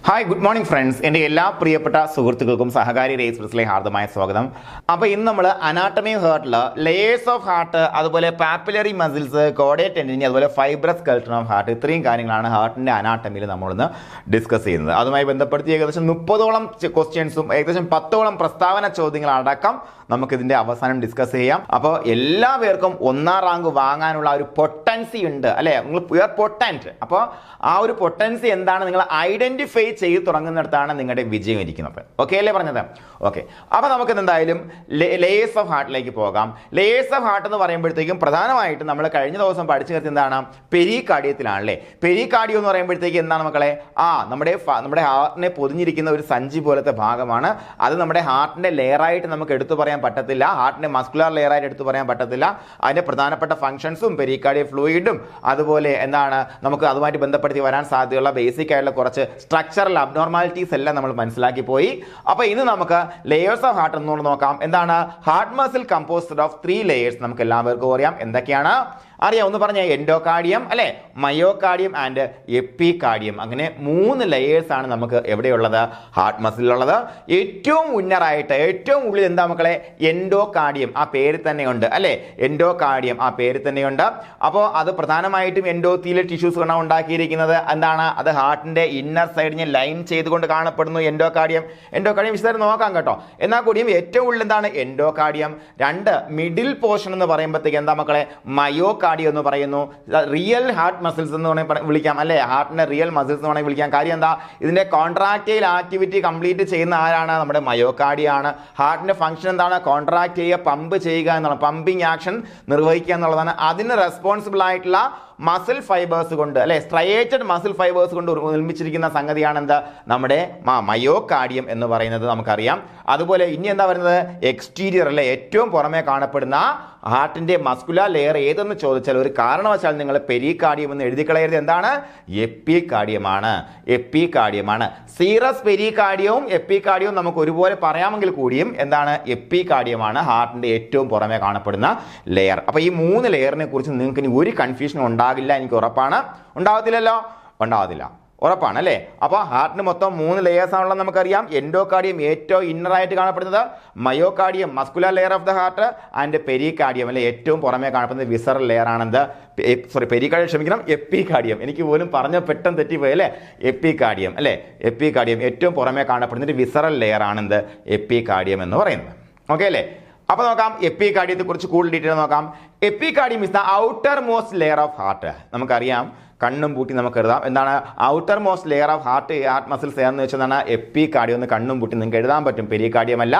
Hi good morning friends. എൻ്റെ എല്ലാ പ്രിയപ്പെട്ട സുഹൃത്തുക്കൾക്കും സഹകാരി റേസ് ബിസിലെ ഹാർദമായ സ്വാഗതം. അപ്പോൾ ഇന്ന് നമ്മൾ അനാട്ടമി ഹാർട്ടിൽ ലെയേഴ്സ് ഓഫ് ഹാർട്ട്, അതുപോലെ പാപ്പിലറി മസിൽസ്, കോർഡിയേറ്റ് ടെൻഡിനി, അതുപോലെ ഫൈബ്രസ് സ്കെൽട്ടൺ ഓഫ് ഹാർട്ട്, ഇത്രയും കാര്യങ്ങളാണ് ഹാർട്ടിൻ്റെ അനാട്ടമിയിൽ നമ്മളിന്ന് ഡിസ്കസ് ചെയ്യുന്നത്. അതുമായി ബന്ധപ്പെടുത്തി ഏകദേശം 30ഓളം ക്വസ്റ്റ്യൻസും ഏകദേശം 10ഓളം പ്രസ്താവന ചോദ്യങ്ങളടക്കം നമുക്കിതിൻ്റെ അവസാനം ഡിസ്കസ് ചെയ്യാം. അപ്പോൾ എല്ലാ പേർക്കും 1ാം റാങ്ക് വാങ്ങാനുള്ള ഒരു പൊട്ടൻസി ഉണ്ട് അല്ലേ? നിങ്ങൾ യു ആർ പൊട്ടൻറ്റ്. അപ്പോൾ ആ ഒരു പൊട്ടൻസി എന്താണ് നിങ്ങൾ ഐഡന്റിഫൈ ചെയ്ത് തുടങ്ങുന്നിടത്താണ് നിങ്ങളുടെ വിജയം ഇരിക്കുന്നത്. ഓക്കെ അല്ലേ പറഞ്ഞത്? ഓക്കെ. അപ്പോൾ നമുക്ക് എന്തായാലും ലെയേഴ്സ് ഓഫ് ഹാർട്ടിലേക്ക് പോകാം. ലെയേഴ്സ് ഓഫ് ഹാർട്ട് എന്ന് പറയുമ്പോഴത്തേക്കും പ്രധാനമായിട്ടും നമ്മൾ കഴിഞ്ഞ ദിവസം പഠിച്ചു നിർത്തി എന്താണ്? പെരികാർഡിയത്തിലാണല്ലേ. പെരികാർഡിയോ എന്ന് പറയുമ്പോഴത്തേക്ക് എന്താണ് മക്കളെ? നമ്മുടെ ഹാർട്ടിനെ പൊതിഞ്ഞിരിക്കുന്ന ഒരു സഞ്ചി പോലത്തെ ഭാഗമാണ്. അത് നമ്മുടെ ഹാർട്ടിന്റെ ലെയറായിട്ട് നമുക്ക് എടുത്തു പറയാൻ പറ്റത്തില്ല, ഹാർട്ടിന്റെ മസ്കുലർ ലെയറായിട്ട് എടുത്തു പറയാൻ പറ്റത്തില്ല. അതിന്റെ പ്രധാനപ്പെട്ട ഫംഗ്ഷൻസും പെരികാർഡിയൽ ഫ്ലൂയിഡും അതുപോലെ എന്താണ് നമുക്ക് അതുമായിട്ട് ബന്ധപ്പെടുത്തി വരാൻ സാധ്യതയുള്ള ബേസിക് ആയിട്ടുള്ള കുറച്ച് സ്ട്രക്ചറൽ അബ്നോർമാലിറ്റീസ് എല്ലാം നമ്മൾ മനസ്സിലാക്കി പോയി. അപ്പോൾ ഇന്ന് നമുക്ക് ലെയേഴ്സ് ഓഫ് ഹാർട്ട് എന്നുകൊണ്ട് നോക്കാം. എന്താണ്? Heart muscle composed of 3 layers. നമുക്ക് എല്ലാവർക്കും അറിയാം എന്തൊക്കെയാണ് അറിയാം. ഒന്ന് പറഞ്ഞ എൻഡോകാർഡിയം അല്ലെ, മയോകാർഡിയം ആൻഡ് എപ്പികാർഡിയം. അങ്ങനെ 3 ലെയേഴ്സ് ആണ് നമുക്ക് എവിടെയുള്ളത്? ഹാർട്ട് മസിലുള്ളത്. ഏറ്റവും ഉന്നറായിട്ട് ഏറ്റവും ഉള്ളിൽ എന്താ മക്കളെ? എൻഡോകാർഡിയം. ആ പേര് തന്നെയുണ്ട് അല്ലെ, എൻഡോകാർഡിയം ആ പേര് തന്നെയുണ്ട്. അപ്പോൾ അത് പ്രധാനമായിട്ടും എൻഡോത്തീലിയൽ ടിഷ്യൂസ് കൊണ്ടാണ് ഉണ്ടാക്കിയിരിക്കുന്നത്. എന്താണ് അത്? ഹാർട്ടിന്റെ ഇന്നർ സൈഡിനെ ലൈൻ ചെയ്തുകൊണ്ട് കാണപ്പെടുന്നു എൻഡോകാർഡിയം. എൻഡോകാർഡിയം വിശദമായിട്ട് നോക്കാം കേട്ടോ. എന്നാൽ കൂടിയും ഏറ്റവും ഉള്ളിൽ എന്താണ്? എൻഡോകാർഡിയം. 2 മിഡിൽ പോർഷൻ എന്ന് പറയുമ്പോഴത്തേക്ക് എന്താ മക്കളെ? മയോകാർഡിയം എന്ന് പറയുന്നു. റിയൽ ഹാർട്ട് മസിൽസ് എന്ന് വേണമെങ്കിൽ വിളിക്കാം അല്ലെ, ഹാർട്ടിന്റെ റിയൽ മസിൽസ് എന്ന് വേണമെങ്കിൽ വിളിക്കാം. കാര്യം എന്താ? ഇതിന്റെ കോൺട്രാക്റ്റൈൽ ആക്ടിവിറ്റി കംപ്ലീറ്റ് ചെയ്യുന്ന ആരാണ്? നമ്മുടെ മയോകാർഡിയം ആണ്. ഹാർട്ടിന്റെ ഫംഗ്ഷൻ എന്താണ്? കോൺട്രാക്ട് ചെയ്യുക, പമ്പ് ചെയ്യുക എന്നുള്ളത്, പമ്പിങ് ആക്ഷൻ നിർവഹിക്കുക എന്നുള്ളതാണ്. അതിന് റെസ്പോൺസിബിൾ ആയിട്ടുള്ള മസിൽ ഫൈബേഴ്സ് കൊണ്ട് അല്ലെ, സ്ട്രയേറ്റഡ് മസിൽ ഫൈബേഴ്സ് കൊണ്ട് നിർമ്മിച്ചിരിക്കുന്ന സംഗതിയാണ് എന്താ? നമ്മുടെ മയോകാർഡിയം എന്ന് പറയുന്നത് നമുക്കറിയാം. അതുപോലെ ഇനി എന്താ പറയുന്നത്? എക്സ്റ്റീരിയർ അല്ലെ, ഏറ്റവും പുറമെ കാണപ്പെടുന്ന ഹാർട്ടിന്റെ മസ്കുലർ ലെയർ ഏതെന്ന് ചോദിച്ചാൽ ഒരു കാരണവശാൽ നിങ്ങൾ പെരികാർഡിയം എന്ന് എഴുതി കളയരുത്. എന്താണ്? എപ്പികാർഡിയമാണ്. എപ്പികാർഡിയമാണ്. സീറസ് പെരികാർഡിയവും എപ്പികാർഡിയവും നമുക്ക് ഒരുപോലെ പറയാമെങ്കിൽ കൂടിയും എന്താണ്? എപ്പികാർഡിയമാണ് ഹാർട്ടിന്റെ ഏറ്റവും പുറമെ കാണപ്പെടുന്ന ലെയർ. അപ്പോൾ ഈ 3 ലെയറിനെ കുറിച്ച് നിങ്ങൾക്ക് ഇനി ഒരു കൺഫ്യൂഷൻ ഉണ്ടാകില്ല, എനിക്ക് ഉറപ്പാണ്. ഉണ്ടാകത്തില്ലല്ലോ? ഉണ്ടാകത്തില്ല, ഉറപ്പാണ് അല്ലേ? അപ്പോൾ ഹാർട്ടിന് മൊത്തം 3 ലെയേഴ്സ് ആണുള്ളത് നമുക്കറിയാം. എൻഡോകാർഡിയം ഏറ്റവും ഇന്നറായിട്ട് കാണപ്പെടുന്നത്, myocardium muscular layer of the heart and pericardium അല്ലെ, ഏറ്റവും പുറമെ കാണപ്പെടുന്നത് വിസറൽ ലെയർ ആണെന്ത്? പെരികാർഡിയം, ക്ഷമിക്കണം, എപ്പികാർഡിയം. എനിക്ക് പോലും പറഞ്ഞ പെട്ടെന്ന് തെറ്റിപ്പോയി അല്ലേ. എപ്പികാർഡിയം അല്ലേ, എപ്പികാർഡിയം ഏറ്റവും പുറമെ കാണപ്പെടുന്ന വിസറൽ ലെയർ ആണെന്ത്? എപ്പികാർഡിയം എന്ന് പറയുന്നത്. ഓക്കെ അല്ലേ? അപ്പോൾ നോക്കാം എപ്പികാർഡിയത്തെ കുറിച്ച് കൂടുതൽ ഡീറ്റെയിൽ നോക്കാം. Epicardium is the outermost layer of heart. നമുക്കറിയാം, കണ്ണും പൂട്ടി നമുക്ക് എഴുതാം. എന്താണ് outer most layer of heart muscles എന്ന് വെച്ചാൽ എന്താണ്? എപ്പികാർഡിയം എന്ന് കണ്ണും പൂട്ടി നിങ്ങൾക്ക് എഴുതാൻ പറ്റും. പെരികാർഡിയം അല്ല,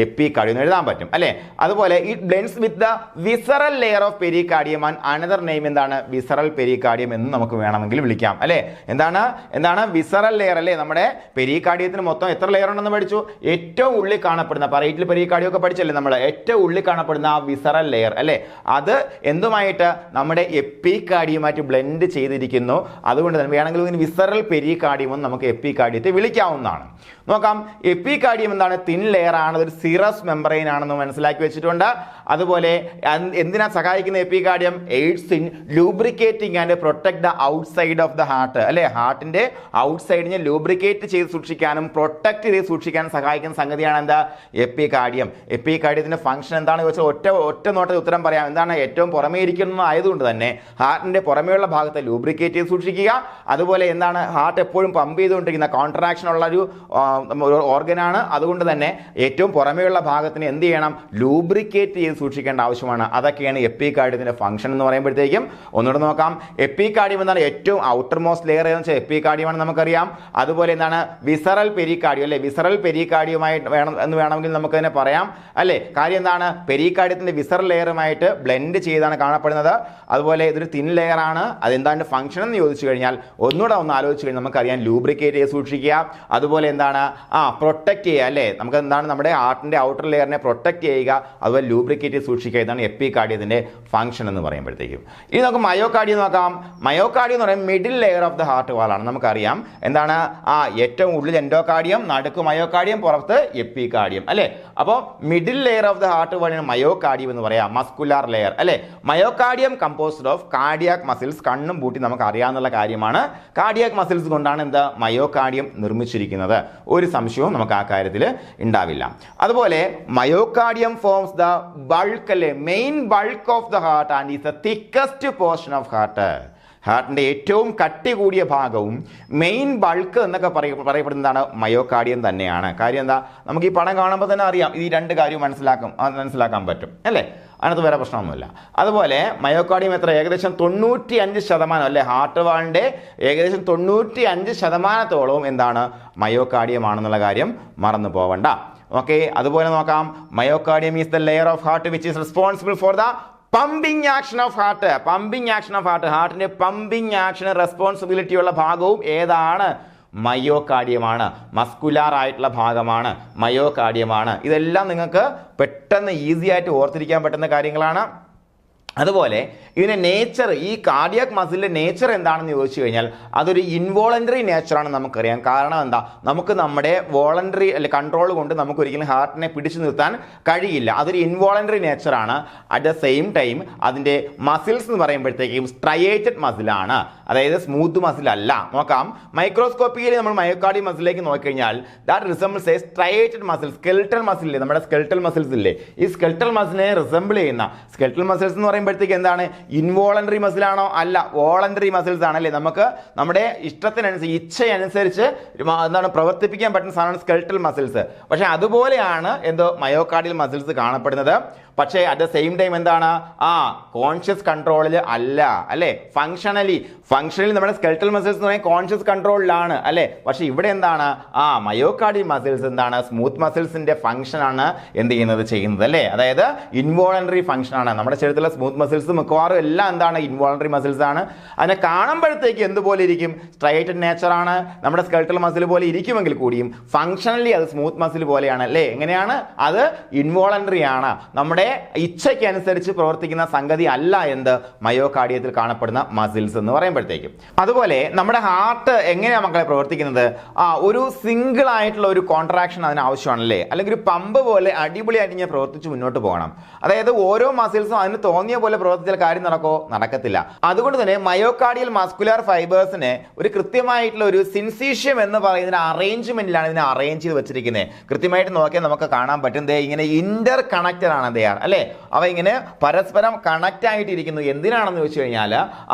എപ്പികാർഡിയം എന്ന് എഴുതാൻ പറ്റും അല്ലേ. അതുപോലെ it blends with the visceral layer of pericardium and another name എന്താണ്? വിസറൽ പെരികാർഡിയം എന്ന് നമുക്ക് വേണമെങ്കിൽ വിളിക്കാം അല്ലേ. എന്താണ് വിസറൽ ലെയർ അല്ലേ. നമ്മുടെ പെരികാർഡിയത്തിന് മൊത്തം എത്ര ലെയർ ഉണ്ടെന്ന് പഠിച്ചു? ഏറ്റവും ഉള്ളിൽ കാണപ്പെടുന്ന പറയിറ്റിൽ പെരികാർഡിയം ഒക്കെ പഠിച്ചല്ലേ നമ്മൾ? ഏറ്റവും ഉള്ളിൽ കാണപ്പെടുന്ന ആ വിസറൽ ലെയർ അല്ലേ, അത് എന്തുമായിട്ട്? നമ്മുടെ എപ്പികാർഡിയമായിട്ട് ബ്ലെൻഡ് ചെയ്തിരിക്കുന്നു. അതുകൊണ്ട് തന്നെ വേണമെങ്കിൽ വിസറൽ പെരികാർഡിയം എന്ന് നമുക്ക് എപ്പികാർഡിയത്തെ വിളിക്കാവുന്നതാണ്. നോക്കാം, എപ്പികാർഡിയം എന്താണ്? തിൻ ലെയർ ആണ്, ഒരു സിറസ് മെമ്പറൈൻ ആണെന്ന് മനസ്സിലാക്കി വെച്ചിട്ടുണ്ട്. അതുപോലെ എന്തിനാ സഹായിക്കുന്ന epicardium? AIDS in lubricating and protect the out side of the heart അല്ലെ. ഹാർട്ടിന്റെ ഔട്ട് സൈഡിനെ ലൂബ്രിക്കേറ്റ് ചെയ്ത് സൂക്ഷിക്കാനും പ്രൊട്ടക്ട് ചെയ്ത് സൂക്ഷിക്കാനും സഹായിക്കുന്ന സംഗതിയാണ് എന്താ? എപ്പികാർഡിയം. എപ്പികാർഡിയത്തിന്റെ ഫംഗ്ഷൻ എന്താണെന്ന് വെച്ചാൽ ഒറ്റ നോട്ടത്തിൽ ഉത്തരം പറയാം. എന്താണ്? ഏറ്റവും പുറമേ ഇരിക്കുന്നതായതുകൊണ്ട് തന്നെ ഹാർട്ടിന്റെ പുറമേയുള്ള ഭാഗത്തെ ലൂബ്രിക്കേറ്റ് ചെയ്ത് സൂക്ഷിക്കുക. അതുപോലെ എന്താണ്? ഹാർട്ട് എപ്പോഴും പമ്പ് ചെയ്തുകൊണ്ടിരിക്കുന്ന കോൺട്രാക്ഷൻ ഉള്ള ഒരു ഓർഗനാണ്. അതുകൊണ്ട് തന്നെ ഏറ്റവും പുറമേയുള്ള ഭാഗത്തിന് എന്ത് ചെയ്യണം? ലൂബ്രിക്കേറ്റ് ചെയ്ത് സൂക്ഷിക്കേണ്ട ആവശ്യമാണ്. അതൊക്കെയാണ് എപ്പികാർഡിയത്തിന്റെ ഫംഗ്ഷൻ എന്ന് പറയുമ്പോഴത്തേക്കും. ഒന്നുകൂടെ നോക്കാം, എപ്പികാർഡിയം എന്താണ്? ഏറ്റവും ഔട്ടർ മോസ്റ്റ് ലെയർ എന്ന് വെച്ചാൽ എപ്പികാർഡിയമാണ് നമുക്കറിയാം. അതുപോലെ എന്താണ്? വിസറൽ പെരികാർഡിയം അല്ലെ, വിസറൽ പെരികാർഡിയമായി വേണമെങ്കിൽ നമുക്ക് തന്നെ പറയാം അല്ലെ. കാര്യം എന്താണ്? പെരികാർഡിയത്തിന്റെ വിസറൽ ലെയറുമായിട്ട് ബ്ലെൻഡ് ചെയ്താണ് കാണപ്പെടുന്നത്. അതുപോലെ ഇതൊരു തിൻ ലെയർ ആണ്. അതെന്താണ് ഫംഗ്ഷൻ എന്ന് ചോദിച്ചു കഴിഞ്ഞാൽ ഒന്നുകൂടെ ഒന്ന് ആലോചിച്ച് കഴിഞ്ഞാൽ നമുക്കറിയാം, ലൂബ്രിക്കേറ്റ് ചെയ്ത് സൂക്ഷിക്കുക. അതുപോലെ എന്താണ്? പ്രൊട്ടക്ട് ചെയ്യുക അല്ലേ. നമുക്ക് എന്താണ്? നമ്മുടെ ഹാർട്ടിന്റെ ഔട്ടർ ലെയറിനെ പ്രൊട്ടക്ട് ചെയ്യുക, അതുപോലെ ലൂബ്രിക്കേറ്റ് ചെയ്ത് സൂക്ഷിക്കുക. ഇതാണ് എപ്പികാർഡിയത്തിന്റെ ഫംഗ്ഷൻ എന്ന് പറയുമ്പോഴത്തേക്കും. ഇനി നമുക്ക് മയോകാർഡിയം നോക്കാം. മയോകാർഡിയം എന്ന് പറയുന്നത് middle layer of the heart വാളാണ്. നമുക്കറിയാം എന്താണ്? ഏറ്റവും ഉള്ളിൽ എൻഡോകാർഡിയം, നടുക്ക് മയോകാർഡിയം, പുറത്ത് എപ്പികാർഡിയം അല്ലേ. അപ്പോൾ middle layer of the heart വാളാണ് മയോകാർഡിയം എന്ന് പറയാം. മസ്കുലാർ ലെയർ അല്ലെ. Myocardium composed of cardiac muscles. കണ്ണും പൂട്ടി നമുക്ക് അറിയാവുന്ന കാര്യമാണ്. കാർഡിയാക് മസിൽസ് കൊണ്ടാണ് എന്ത് മയോകാർഡിയം നിർമ്മിച്ചിരിക്കുന്നത്. ഒരു സംശയവും നമുക്ക് ആ കാര്യത്തിൽ ഉണ്ടാവില്ല. അതുപോലെ മയോകാർഡിയം ഫോംസ് ദ ബൾക്ക് അല്ലെ, main bulk of the heart and is the thickest portion of heart. ഹാർട്ടിൻ്റെ ഏറ്റവും കട്ടി കൂടിയ ഭാഗവും മെയിൻ ബൾക്ക് എന്നൊക്കെ പറയപ്പെടുന്നതാണ് മയോകാർഡിയം തന്നെയാണ്. കാര്യം എന്താ, നമുക്ക് ഈ പടം കാണുമ്പോൾ തന്നെ അറിയാം, ഈ രണ്ട് കാര്യവും മനസ്സിലാക്കാൻ പറ്റും അല്ലേ. അതിനകത്ത് വേറെ പ്രശ്നമൊന്നുമില്ല. അതുപോലെ മയോകാർഡിയം എത്ര, ഏകദേശം 95% അല്ലെ, ഹാർട്ട് വാളിൻ്റെ ഏകദേശം 95% എന്താണ് മയോകാർഡിയം ആണെന്നുള്ള കാര്യം മറന്നു പോവണ്ട. ഓക്കെ, അതുപോലെ നോക്കാം, myocardium is the layer of heart which is responsible for the pumping action of heart. Pumping action of heart, ഹാർട്ടിന്റെ പമ്പിങ് ആക്ഷന് റെസ്പോൺസിബിലിറ്റി ഉള്ള ഭാഗവും ഏതാണ്? മയോകാർഡിയമാണ്. മസ്കുലാർ ആയിട്ടുള്ള ഭാഗമാണ്, മയോകാർഡിയമാണ്. ഇതെല്ലാം നിങ്ങൾക്ക് പെട്ടെന്ന് ഈസി ആയിട്ട് ഓർത്തിരിക്കാൻ പറ്റുന്ന കാര്യങ്ങളാണ്. അതുപോലെ ഇതിന്റെ നേച്ചർ, ഈ കാർഡിയാക് മസിലിന്റെ നേച്ചർ എന്താണെന്ന് ചോദിച്ചു കഴിഞ്ഞാൽ അതൊരു ഇൻവോളണ്ടറി നേച്ചറാണ് നമുക്കറിയാം. കാരണം എന്താ, നമുക്ക് നമ്മുടെ വോളണ്ടറി അല്ലെ കൺട്രോൾ കൊണ്ട് നമുക്ക് ഒരിക്കലും ഹാർട്ടിനെ പിടിച്ചു നിർത്താൻ കഴിയില്ല. അതൊരു ഇൻവോളണ്ടറി നേച്ചറാണ്. അറ്റ് ദ സെയിം ടൈം അതിന്റെ മസിൽസ് എന്ന് പറയുമ്പോഴത്തേക്കും സ്ട്രയേറ്റഡ് മസിലാണ്, അതായത് സ്മൂത്ത് മസിൽ അല്ല. നോക്കാം, മൈക്രോസ്കോപ്പിയിൽ നമ്മൾ മയോകാർഡിയം മസിലേക്ക് നോക്കിക്കഴിഞ്ഞാൽ that resembles A striated muscle. Skeletal muscle, നമ്മുടെ സ്കെൽട്ടൽ മസിൽസ് ഇല്ലേ, ഈ സ്കെൽട്ടൽ മസിലിനെ റിസംബിൾ ചെയ്യുന്ന സ്കെൽട്ടൽ മസിൽസ് എന്ന് പറയുമ്പോഴത്തേക്ക് എന്താണ്, ഇൻവോളണ്ടറി മസിലാണോ? അല്ല, വോളണ്ടറി മസിൽസ് ആണല്ലേ. നമുക്ക് നമ്മുടെ ഇഷ്ടത്തിനനുസരിച്ച്, ഇച്ഛയനുസരിച്ച് എന്താണ് പ്രവർത്തിപ്പിക്കാൻ പറ്റുന്ന സാധനമാണ് സ്കെൽട്ടൽ മസിൽസ്. പക്ഷെ അതുപോലെയാണ് എന്തോ മയോകാർഡിയൽ മസിൽസ് കാണപ്പെടുന്നത്. പക്ഷേ അറ്റ് ദ സെയിം ടൈം എന്താണ്, കോൺഷ്യസ് കൺട്രോളിൽ അല്ല അല്ലേ. ഫങ്ഷണലി നമ്മുടെ സ്കെൽട്ടൽ മസിൽസ് എന്ന് പറയുന്നത് കോൺഷ്യസ് കൺട്രോളിലാണ് അല്ലേ. പക്ഷെ ഇവിടെ എന്താണ്, മയോകാർഡിയൽ മസിൽസ് എന്താണ്, സ്മൂത്ത് മസിൽസിന്റെ ഫംഗ്ഷൻ ആണ് എന്ത് ചെയ്യുന്നത് അല്ലേ. അതായത് ഇൻവോളണ്ടറി ഫംഗ്ഷൻ ആണ്. നമ്മുടെ ശരീരത്തിലെ സ്മൂത്ത് മസിൽസ് മിക്കവാറും എല്ലാം എന്താണ്, ഇൻവോളണ്ടറി മസിൽസ് ആണ്. അതിനെ കാണുമ്പോഴത്തേക്ക് എന്തുപോലെ ഇരിക്കും, സ്ട്രൈറ്റഡ് നേച്ചർ ആണ്, നമ്മുടെ സ്കെൽട്ടൽ മസിൽ പോലെ ഇരിക്കുമെങ്കിൽ കൂടിയും ഫങ്ഷണലി അത് സ്മൂത്ത് മസിൽ പോലെയാണ് അല്ലേ. എങ്ങനെയാണ്, അത് ഇൻവോളണ്ടറി ആണ്, നമ്മുടെ ഇച്ഛയ്ക്ക് അനുസരിച്ച് പ്രവർത്തിക്കുന്ന സംഗതി അല്ല എന്ത് മയോകാർഡിയത്തിൽ കാണപ്പെടുന്ന മസിൽസ് എന്ന് പറയുമ്പോഴത്തേക്കും. അതുപോലെ നമ്മുടെ ഹാർട്ട് എങ്ങനെയാണ് മക്കളെ പ്രവർത്തിക്കുന്നത്, ഒരു സിംഗിൾ ആയിട്ടുള്ള ഒരു കോൺട്രാക്ഷൻ അതിന് ആവശ്യമാണല്ലേ. അല്ലെങ്കിൽ ഒരു പമ്പ് പോലെ അടിപൊളിയായിട്ട് ഇങ്ങനെ പ്രവർത്തിച്ച് മുന്നോട്ട് പോകണം. അതായത് ഓരോ മസിൽസും അതിന് തോന്നിയ പോലെ പ്രവർത്തിച്ചാൽ കാര്യം നടക്കത്തില്ല. അതുകൊണ്ട് തന്നെ മയോകാർഡിയൽ മസ്കുലാർ ഫൈബേഴ്സിനെ ഒരു കൃത്യമായിട്ടുള്ള ഒരു സിൻസീഷ്യം എന്ന് പറയുന്ന അറേഞ്ച്മെന്റിലാണ് ഇതിനെ അറേഞ്ച് ചെയ്ത് വെച്ചിരിക്കുന്നത്. കൃത്യമായിട്ട് നോക്കിയാൽ നമുക്ക് കാണാൻ പറ്റും, ഇങ്ങനെ ഇന്റർ കണക്റ്റഡ് ആണ് അല്ലെ. അവ ഇങ്ങനെ പരസ്പരം കണക്റ്റ് ആയിട്ടിരിക്കുന്നു. എന്തിനാണെന്ന് ചോദിച്ചു കഴിഞ്ഞാൽ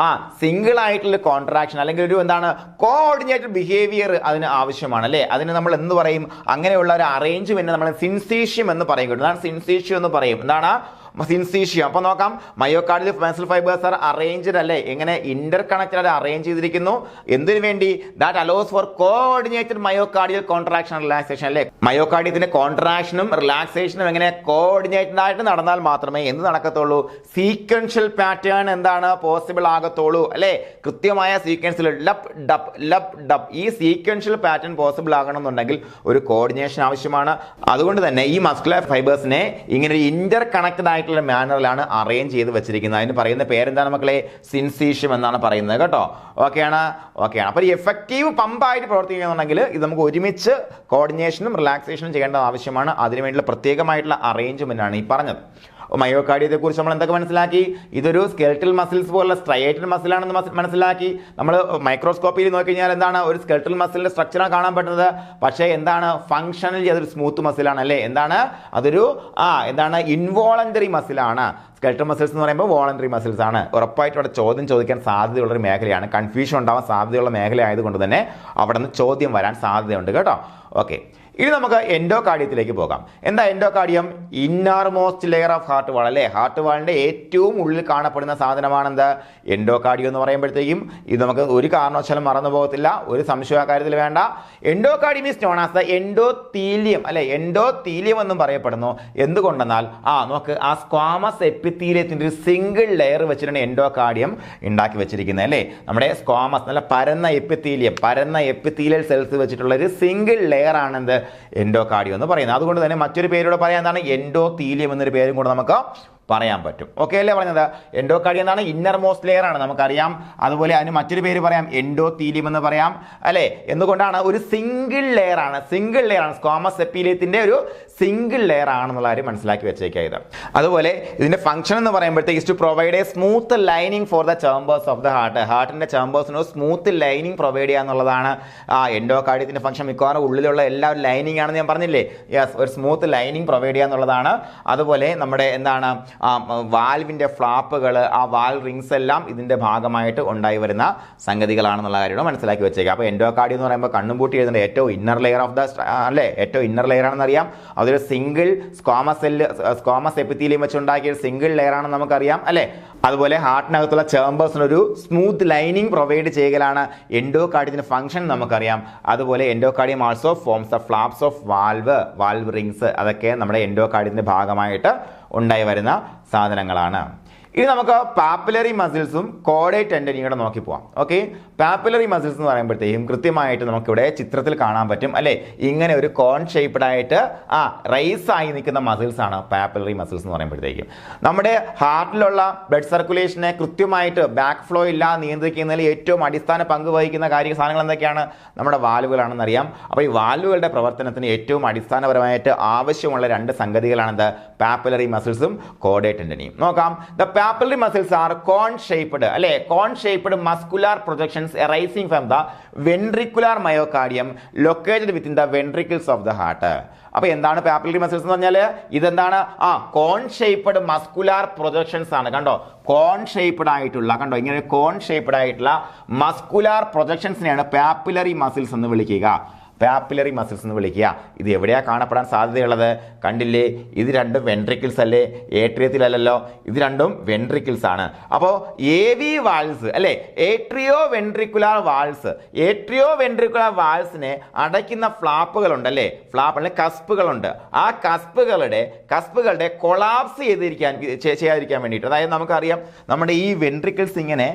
സിംഗിൾ ആയിട്ടുള്ള കോൺട്രാക്ഷൻ അല്ലെങ്കിൽ ഒരു എന്താണ് കോഓർഡിനേറ്റഡ് ബിഹേവിയർ അതിന് ആവശ്യമാണ് അല്ലേ. അതിന് നമ്മൾ എന്ത് പറയും, അങ്ങനെയുള്ള ഒരു അറേഞ്ച്മെന്റ് നമ്മൾ സിൻസീഷ്യം എന്ന് പറയും. സിൻസീഷ്യം എന്ന് പറയും. എന്താണ് സിൻസീഷ്യം? അപ്പൊ നോക്കാം, myocardial muscle fibres are arranged അല്ലേ, എങ്ങനെ ഇന്റർ കണക്റ്റഡ് അറേഞ്ച് ചെയ്തിരിക്കുന്നു. എന്തിനു വേണ്ടി? That allows for coordinated myocardial contraction relaxation അല്ലേ. മയോകാർഡിയത്തിന്റെ കോൺട്രാക്ഷനും റിലാക്സേഷനും എങ്ങനെ കോഓർഡിനേറ്റഡ് ആയിട്ട് നടന്നാൽ മാത്രമേ എന്ത് നടക്കത്തുള്ളൂ, സീക്വൻഷ്യൽ പാറ്റേൺ എന്താണ് പോസിബിൾ ആകത്തുള്ളൂ അല്ലേ. കൃത്യമായ സീക്വൻസിൽ ലപ് ഡപ് ലപ് ഡപ്, ഈ സീക്വൻഷ്യൽ പാറ്റേൺ പോസിബിൾ ആകണമെന്നുണ്ടെങ്കിൽ ഒരു കോർഡിനേഷൻ ആവശ്യമാണ്. അതുകൊണ്ട് തന്നെ ഈ മസ്കുലർ ഫൈബേഴ്സിനെ ഇങ്ങനെ ഒരു ഇന്റർ കണക്റ്റഡ് ആയിട്ടുള്ള മാനറിലാണ് അറേഞ്ച് ചെയ്ത് വെച്ചിരിക്കുന്നത്. അതിന് പറയുന്ന പേരെന്താണ് മക്കളെ, സിൻസീഷ്യം എന്നാണ് പറയുന്നത് കേട്ടോ. ഓക്കെയാണ്. അപ്പോൾ എഫക്റ്റീവ് പമ്പായിട്ട് പ്രവർത്തിക്കുകയാണെന്നുണ്ടെങ്കിൽ ഇത് നമുക്ക് ഒരുമിച്ച് കോർഡിനേഷനും റിലാക്സേഷനും ചെയ്യേണ്ടത് ആവശ്യമാണ്. അതിനുവേണ്ടിയുള്ള പ്രത്യേകമായിട്ടുള്ള അറേഞ്ച്മെന്റ് ആണ് ഈ പറഞ്ഞത്. മയോകാർഡിയത്തെ കുറിച്ച് നമ്മൾ എന്തൊക്കെ മനസ്സിലാക്കി, ഇതൊരു സ്കെൽട്ടൽ മസിൽസ് പോലുള്ള സ്ട്രയേറ്റഡ് മസിലാണെന്ന് മനസ്സിലാക്കി. നമ്മൾ മൈക്രോസ്കോപ്പിയിൽ നോക്കിക്കഴിഞ്ഞാൽ എന്താണ്, ഒരു സ്കെൽട്ടൽ മസിലിന്റെ സ്ട്രക്ചറാണ് കാണാൻ പറ്റുന്നത്. പക്ഷേ എന്താണ്, ഫങ്ഷണലി അതൊരു സ്മൂത്ത് മസിലാണ് അല്ലേ. എന്താണ്, അതൊരു ഇൻവോളണ്ടറി മസിലാണ്. സ്കെൽട്ടൽ മസിൽസ് എന്ന് പറയുമ്പോൾ വോളണ്ടറി മസിൽസ് ആണ്. ഉറപ്പായിട്ടും അവിടെ ചോദ്യം ചോദിക്കാൻ സാധ്യതയുള്ളൊരു മേഖലയാണ്. കൺഫ്യൂഷൻ ഉണ്ടാവാൻ സാധ്യതയുള്ള മേഖല ആയതുകൊണ്ട് തന്നെ അവിടെ നിന്ന് ചോദ്യം വരാൻ സാധ്യതയുണ്ട് കേട്ടോ. ഓക്കെ, ഇനി നമുക്ക് എൻഡോകാർഡിയത്തിലേക്ക് പോകാം. എന്താ endocardium? Innermost layer of heart wall അല്ലേ. ഹാർട്ട് വാളിന്റെ ഏറ്റവും ഉള്ളിൽ കാണപ്പെടുന്ന സാധനമാണ് എന്ത്, എൻഡോകാർഡിയം എന്ന് പറയുമ്പോഴത്തേക്കും. ഇത് നമുക്ക് ഒരു കാരണവശാലും മറന്നു പോകത്തില്ല, ഒരു സംശയ കാര്യത്തിൽ വേണ്ട. Endocardium is known as the endothelium അല്ലെ. എൻഡോത്തീലിയം എന്നും പറയപ്പെടുന്നു. എന്തുകൊണ്ടെന്നാൽ നമുക്ക് ആ സ്ക്വാമസ് എപ്പിത്തീലിയത്തിന്റെ ഒരു സിംഗിൾ ലെയർ വെച്ചിട്ടാണ് എൻഡോകാർഡിയം ഉണ്ടാക്കി വെച്ചിരിക്കുന്നത് അല്ലേ. നമ്മുടെ സ്ക്വാമസ് നല്ല പരന്ന എപ്പിത്തീലിയൽ സെൽസ് വെച്ചിട്ടുള്ള ഒരു സിംഗിൾ ലെയർ ആണ് എന്ത്, എൻഡോകാർഡിയം എന്ന് പറയുന്നത്. അതുകൊണ്ട് തന്നെ മറ്റൊരു പേരോട് പറയാൻ എന്താണ്, എൻഡോത്തീലിയം എന്നൊരു പേരും കൂടെ നമുക്ക് പറയാൻ പറ്റും. ഓക്കെ അല്ലേ പറഞ്ഞത്? എൻഡോകാർഡിയം എന്താണ്? ഇന്നർ മോസ്റ്റ് ലെയർ ആണ്, നമുക്കറിയാം. അതുപോലെ അതിന് മറ്റൊരു പേര് പറയാം, എൻഡോത്തീലിയം എന്ന് പറയാം അല്ലേ. എന്തുകൊണ്ടാണ്? ഒരു സിംഗിൾ ലെയർ ആണ്, സ്ക്വാമസ് എപ്പിലിയത്തിന്റെ ഒരു സിംഗിൾ ലെയർ ആണെന്നുള്ള കാര്യം മനസ്സിലാക്കി വെച്ചേക്കുക ഇത്. അതുപോലെ ഇതിന്റെ ഫംഗ്ഷൻ എന്ന് പറയുമ്പോഴത്തേക്ക് to provide a smooth lining for the chambers of the ഹാർട്ടിന്റെ ചേംബേഴ്സിന് സ്മൂത്ത് ലൈനിങ് പ്രൊവൈഡ് ചെയ്യുക എന്നുള്ളതാണ് എൻഡോകാർഡിയത്തിന്റെ ഫംഗ്ഷൻ. മിക്കവാറും ഉള്ളിലുള്ള എല്ലാ ഒരു ലൈനിങ് ആണെന്ന് ഞാൻ പറഞ്ഞില്ലേ? യെസ്, ഒരു സ്മൂത്ത് ലൈനിങ് പ്രൊവൈഡ് ചെയ്യുക എന്നുള്ളതാണ്. അതുപോലെ നമ്മുടെ എന്താണ് വാൽവിന്റെ ഫ്ലാപ്പുകൾ, ആ വാൽ റിങ്സ് എല്ലാം ഇതിന്റെ ഭാഗമായിട്ട് ഉണ്ടായി വരുന്ന സംഗതികളാണെന്നുള്ള കാര്യം മനസ്സിലാക്കി വെച്ചേക്കുക. അപ്പോൾ എൻഡോകാർഡിയം എന്ന് പറയുമ്പോൾ കണ്ണും പൂട്ടി എഴുതേണ്ട ഏറ്റവും ഇന്നർ ലെയർ ഓഫ് ദ അല്ലേ, ഏറ്റവും ഇന്നർ ലെയർ ആണെന്ന് അറിയാം. അതൊരു സിംഗിൾ സ്ക്വാമസ് എപ്പിത്തീലിയം വെച്ചുണ്ടാക്കിയ സിംഗിൾ ലെയർ ആണെന്ന് നമുക്കറിയാം അല്ലേ. അതുപോലെ ഹാർട്ടിനകത്തുള്ള ചേംബേഴ്സിന് ഒരു സ്മൂത്ത് ലൈനിങ് പ്രൊവൈഡ് ചെയ്യലാണ് എൻഡോകാർഡിയത്തിന്റെ ഫംഗ്ഷൻ നമുക്കറിയാം. അതുപോലെ endocardium also forms the flaps of valve rings, അതൊക്കെ നമ്മുടെ എൻഡോകാർഡിയത്തിന്റെ ഭാഗമായിട്ട് ഉണ്ടായി വരുന്ന സാധനങ്ങളാണ്. ഇനി നമുക്ക് പാപ്പിലറി മസിൽസും കോഡേറ്റ് ടെൻഡനും കൂടെ നോക്കി പോവാം. ഓക്കെ, പാപ്പിലറി മസിൽസ് എന്ന് പറയുമ്പോഴത്തേക്കും കൃത്യമായിട്ട് നമുക്കിവിടെ ചിത്രത്തിൽ കാണാൻ പറ്റും അല്ലേ. ഇങ്ങനെ ഒരു കോൺ ഷേപ്ഡ് ആയിട്ട് റൈസ് ആയി നിൽക്കുന്ന മസിൽസ് ആണ് പാപ്പിലറി മസിൽസ് എന്ന് പറയുമ്പോഴത്തേക്കും. നമ്മുടെ ഹാർട്ടിലുള്ള ബ്ലഡ് സർക്കുലേഷനെ കൃത്യമായിട്ട് ബാക്ക് ഫ്ലോ ഇല്ലാതെ നിയന്ത്രിക്കുന്നതിൽ ഏറ്റവും അടിസ്ഥാന പങ്ക് വഹിക്കുന്ന സാധനങ്ങൾ എന്തൊക്കെയാണ്? നമ്മുടെ വാൽവുകളാണെന്ന് അറിയാം. അപ്പോൾ ഈ വാൽവുകളുടെ പ്രവർത്തനത്തിന് ഏറ്റവും അടിസ്ഥാനപരമായിട്ട് ആവശ്യമുള്ള രണ്ട് സംഗതികളാണിത്, പാപ്പിലറി മസിൽസും കോഡേറ്റ് ടെൻഡനും. നോക്കാം. Papillary muscles are cone-shaped, അല്ലേ? Cone-shaped muscular projections arising from the ventricular myocardium located within the ventricles of the heart. അപ്പോൾ എന്താണ് പാപ്പിലറി മസിൽസ് എന്ന് പറഞ്ഞാൽ? ഇതെന്താണ്? കോൺ ഷേപ്ഡ് മസ്കുലാർ പ്രൊജക്ഷൻസ് ആണ്. കണ്ടോ, കോൺ ഷേപ്ഡ് ആയിട്ടുള്ള, കണ്ടോ ഇങ്ങനെ കോൺ ഷേപ്ഡ് ആയിട്ടുള്ള മസ്കുലാർ പ്രൊജക്ഷൻസിനെയാണ് പാപ്പിലറി മസിൽസ് എന്ന് വിളിക്കുക. പാപ്പിലറി മസിൽസ് എന്ന് വിളിക്കുക. ഇത് എവിടെയാണ് കാണപ്പെടാൻ സാധ്യതയുള്ളത്? കണ്ടില്ലേ, ഇത് രണ്ടും വെൻട്രിക്കിൾസ് അല്ലേ, ഏട്രിയത്തിലല്ലോ. ഇത് രണ്ടും വെൻട്രിക്കിൾസ് ആണ്. അപ്പോൾ AV വാൾസ് അല്ലേ, ഏട്രിയോ വെൻട്രിക്കുലാർ വാൾസിനെ അടയ്ക്കുന്ന ഫ്ലാപ്പുകളുണ്ട് അല്ലേ, ഫ്ലാപ്പ് കസ്പുകളുണ്ട്. ആ കസ്പുകളുടെ കൊളാപ്സ് ചെയ്യാതിരിക്കാൻ വേണ്ടിയിട്ട്, അതായത് നമുക്കറിയാം നമ്മുടെ ഈ വെൻട്രിക്കിൾസ് ഇങ്ങനെ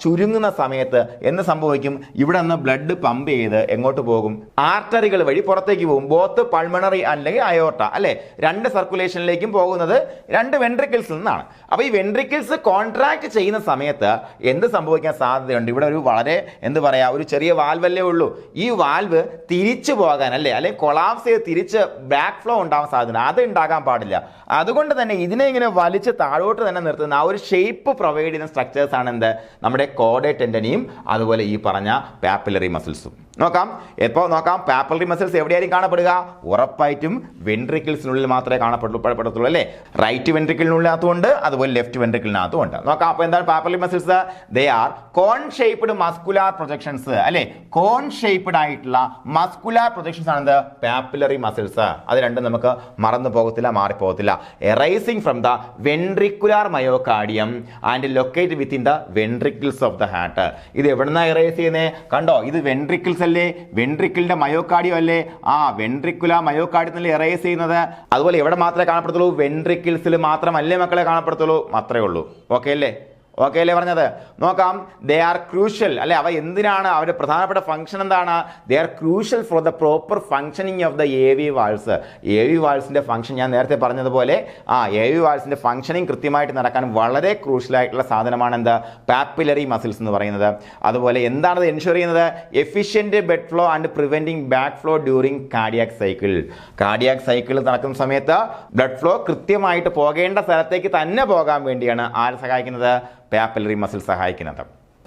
ചുരുങ്ങുന്ന സമയത്ത് എന്ത് സംഭവിക്കും? ഇവിടെ നിന്ന് ബ്ലഡ് പമ്പ് ചെയ്ത് എങ്ങോട്ട് പോകും? ആർട്ടറികൾ വഴി പുറത്തേക്ക് പോകും. ബോത്ത് പൾമണറി അല്ലെങ്കിൽ അയോർട്ട അല്ലെ, രണ്ട് സർക്കുലേഷനിലേക്കും പോകുന്നത് രണ്ട് വെൻട്രിക്കിൾസിൽ നിന്നാണ്. അപ്പൊ ഈ വെൻട്രിക്കിൾസ് കോൺട്രാക്ട് ചെയ്യുന്ന സമയത്ത് എന്ത് സംഭവിക്കാൻ സാധ്യതയുണ്ട്? ഇവിടെ ഒരു വളരെ ഒരു ചെറിയ വാൽവല്ലേ ഉള്ളൂ. ഈ വാൽവ് തിരിച്ചു പോകാൻ അല്ലെങ്കിൽ കൊളാപ്സ് ചെയ്ത് തിരിച്ച് ബാക്ക് ഫ്ലോ ഉണ്ടാവാൻ സാധ്യത, അത് ഉണ്ടാകാൻ പാടില്ല. അതുകൊണ്ട് തന്നെ ഇതിനെ ഇങ്ങനെ വലിച്ച് താഴോട്ട് തന്നെ നിർത്തുന്ന ആ ഒരു ഷേപ്പ് പ്രൊവൈഡ് ചെയ്യുന്ന സ്ട്രക്ചേഴ്സ് ആണ് നമ്മുടെ കോഡേറ്റ് ടെൻഡനും അതുപോലെ ഈ പറഞ്ഞ പാപ്പിലറി മസിൽസും. നോക്കാം. പാപ്പിലറി മസിൽസ് എവിടെയായിരിക്കും കാണപ്പെടുക? ഉറപ്പായിട്ടും വെൻട്രിക്കിൾസിനുള്ളിൽ മാത്രമേ കാണപ്പെടത്തുള്ളൂ അല്ലേ. റൈറ്റ് വെൻട്രിക്കിളിനുള്ളിനകത്തുണ്ട്, അതുപോലെ ലെഫ്റ്റ് വെൻട്രിക്കിളിനകത്തും ഉണ്ട്. നോക്കാം. അപ്പോൾ എന്താണ് papillary muscles? They are cone shaped muscular projections അല്ലേ. കോൺ ഷേപ്ഡ് ആയിട്ടുള്ള മസ്കുലാർ പ്രൊജക്ഷൻസ് ആണ് പാപ്പിലറി മസിൽസ്. അത് രണ്ടും നമുക്ക് മറന്നു പോകത്തില്ല, മാറിപ്പോകത്തില്ല. Arising from the ventricular myocardium and located within the ventricles of the heart. ഇത് എവിടുന്നാ എറൈസ് ചെയ്യുന്നത്? കണ്ടോ, ഇത് വെൻട്രിക്കിൾസ് അല്ലേ, വെൻട്രിക്കിളിന്റെ മയോകാർഡിയം അല്ലേ, വെൻട്രിക്കുലാർ മയോകാർഡിയത്തിൽ എറൈസ് ചെയ്യുന്നത്. അതുപോലെ എവിടെ മാത്രമേ കാണപ്പെടുത്തുള്ളൂ? വെൻട്രിക്കിൾസിൽ മാത്രമല്ലേ മക്കളെ കാണപ്പെടുത്തുള്ളൂ, മാത്രമേ ഉള്ളൂ. ഓക്കെ അല്ലേ? ഓക്കെ അല്ലേ പറഞ്ഞത്? നോക്കാം. ദേ ആർ ക്രൂഷ്യൽ അല്ലെ. അവ എന്തിനാണ്? അവരുടെ പ്രധാനപ്പെട്ട ഫംഗ്ഷൻ എന്താണ്? They are crucial for the proper functioning of the AV valves. AV വാൾസിന്റെ ഫംഗ്ഷൻ ഞാൻ നേരത്തെ പറഞ്ഞതുപോലെ AV വാൾസിന്റെ ഫംഗ്ഷനിങ് കൃത്യമായിട്ട് നടക്കാൻ വളരെ ക്രൂഷ്യൽ ആയിട്ടുള്ള സാധനമാണ് പാപ്പിലറി മസിൽസ് എന്ന് പറയുന്നത്. അതുപോലെ എന്താണത് എൻഷുർ ചെയ്യുന്നത്? Efficient blood flow and preventing back flow during cardiac cycle നടക്കുന്ന സമയത്ത് ബ്ലഡ് ഫ്ലോ കൃത്യമായിട്ട് പോകേണ്ട സ്ഥലത്തേക്ക് തന്നെ പോകാൻ വേണ്ടിയാണ് ആര് സഹായിക്കുന്നത്? പാപ്പിലറി മസിൽ സഹായിക്കുന്നത്.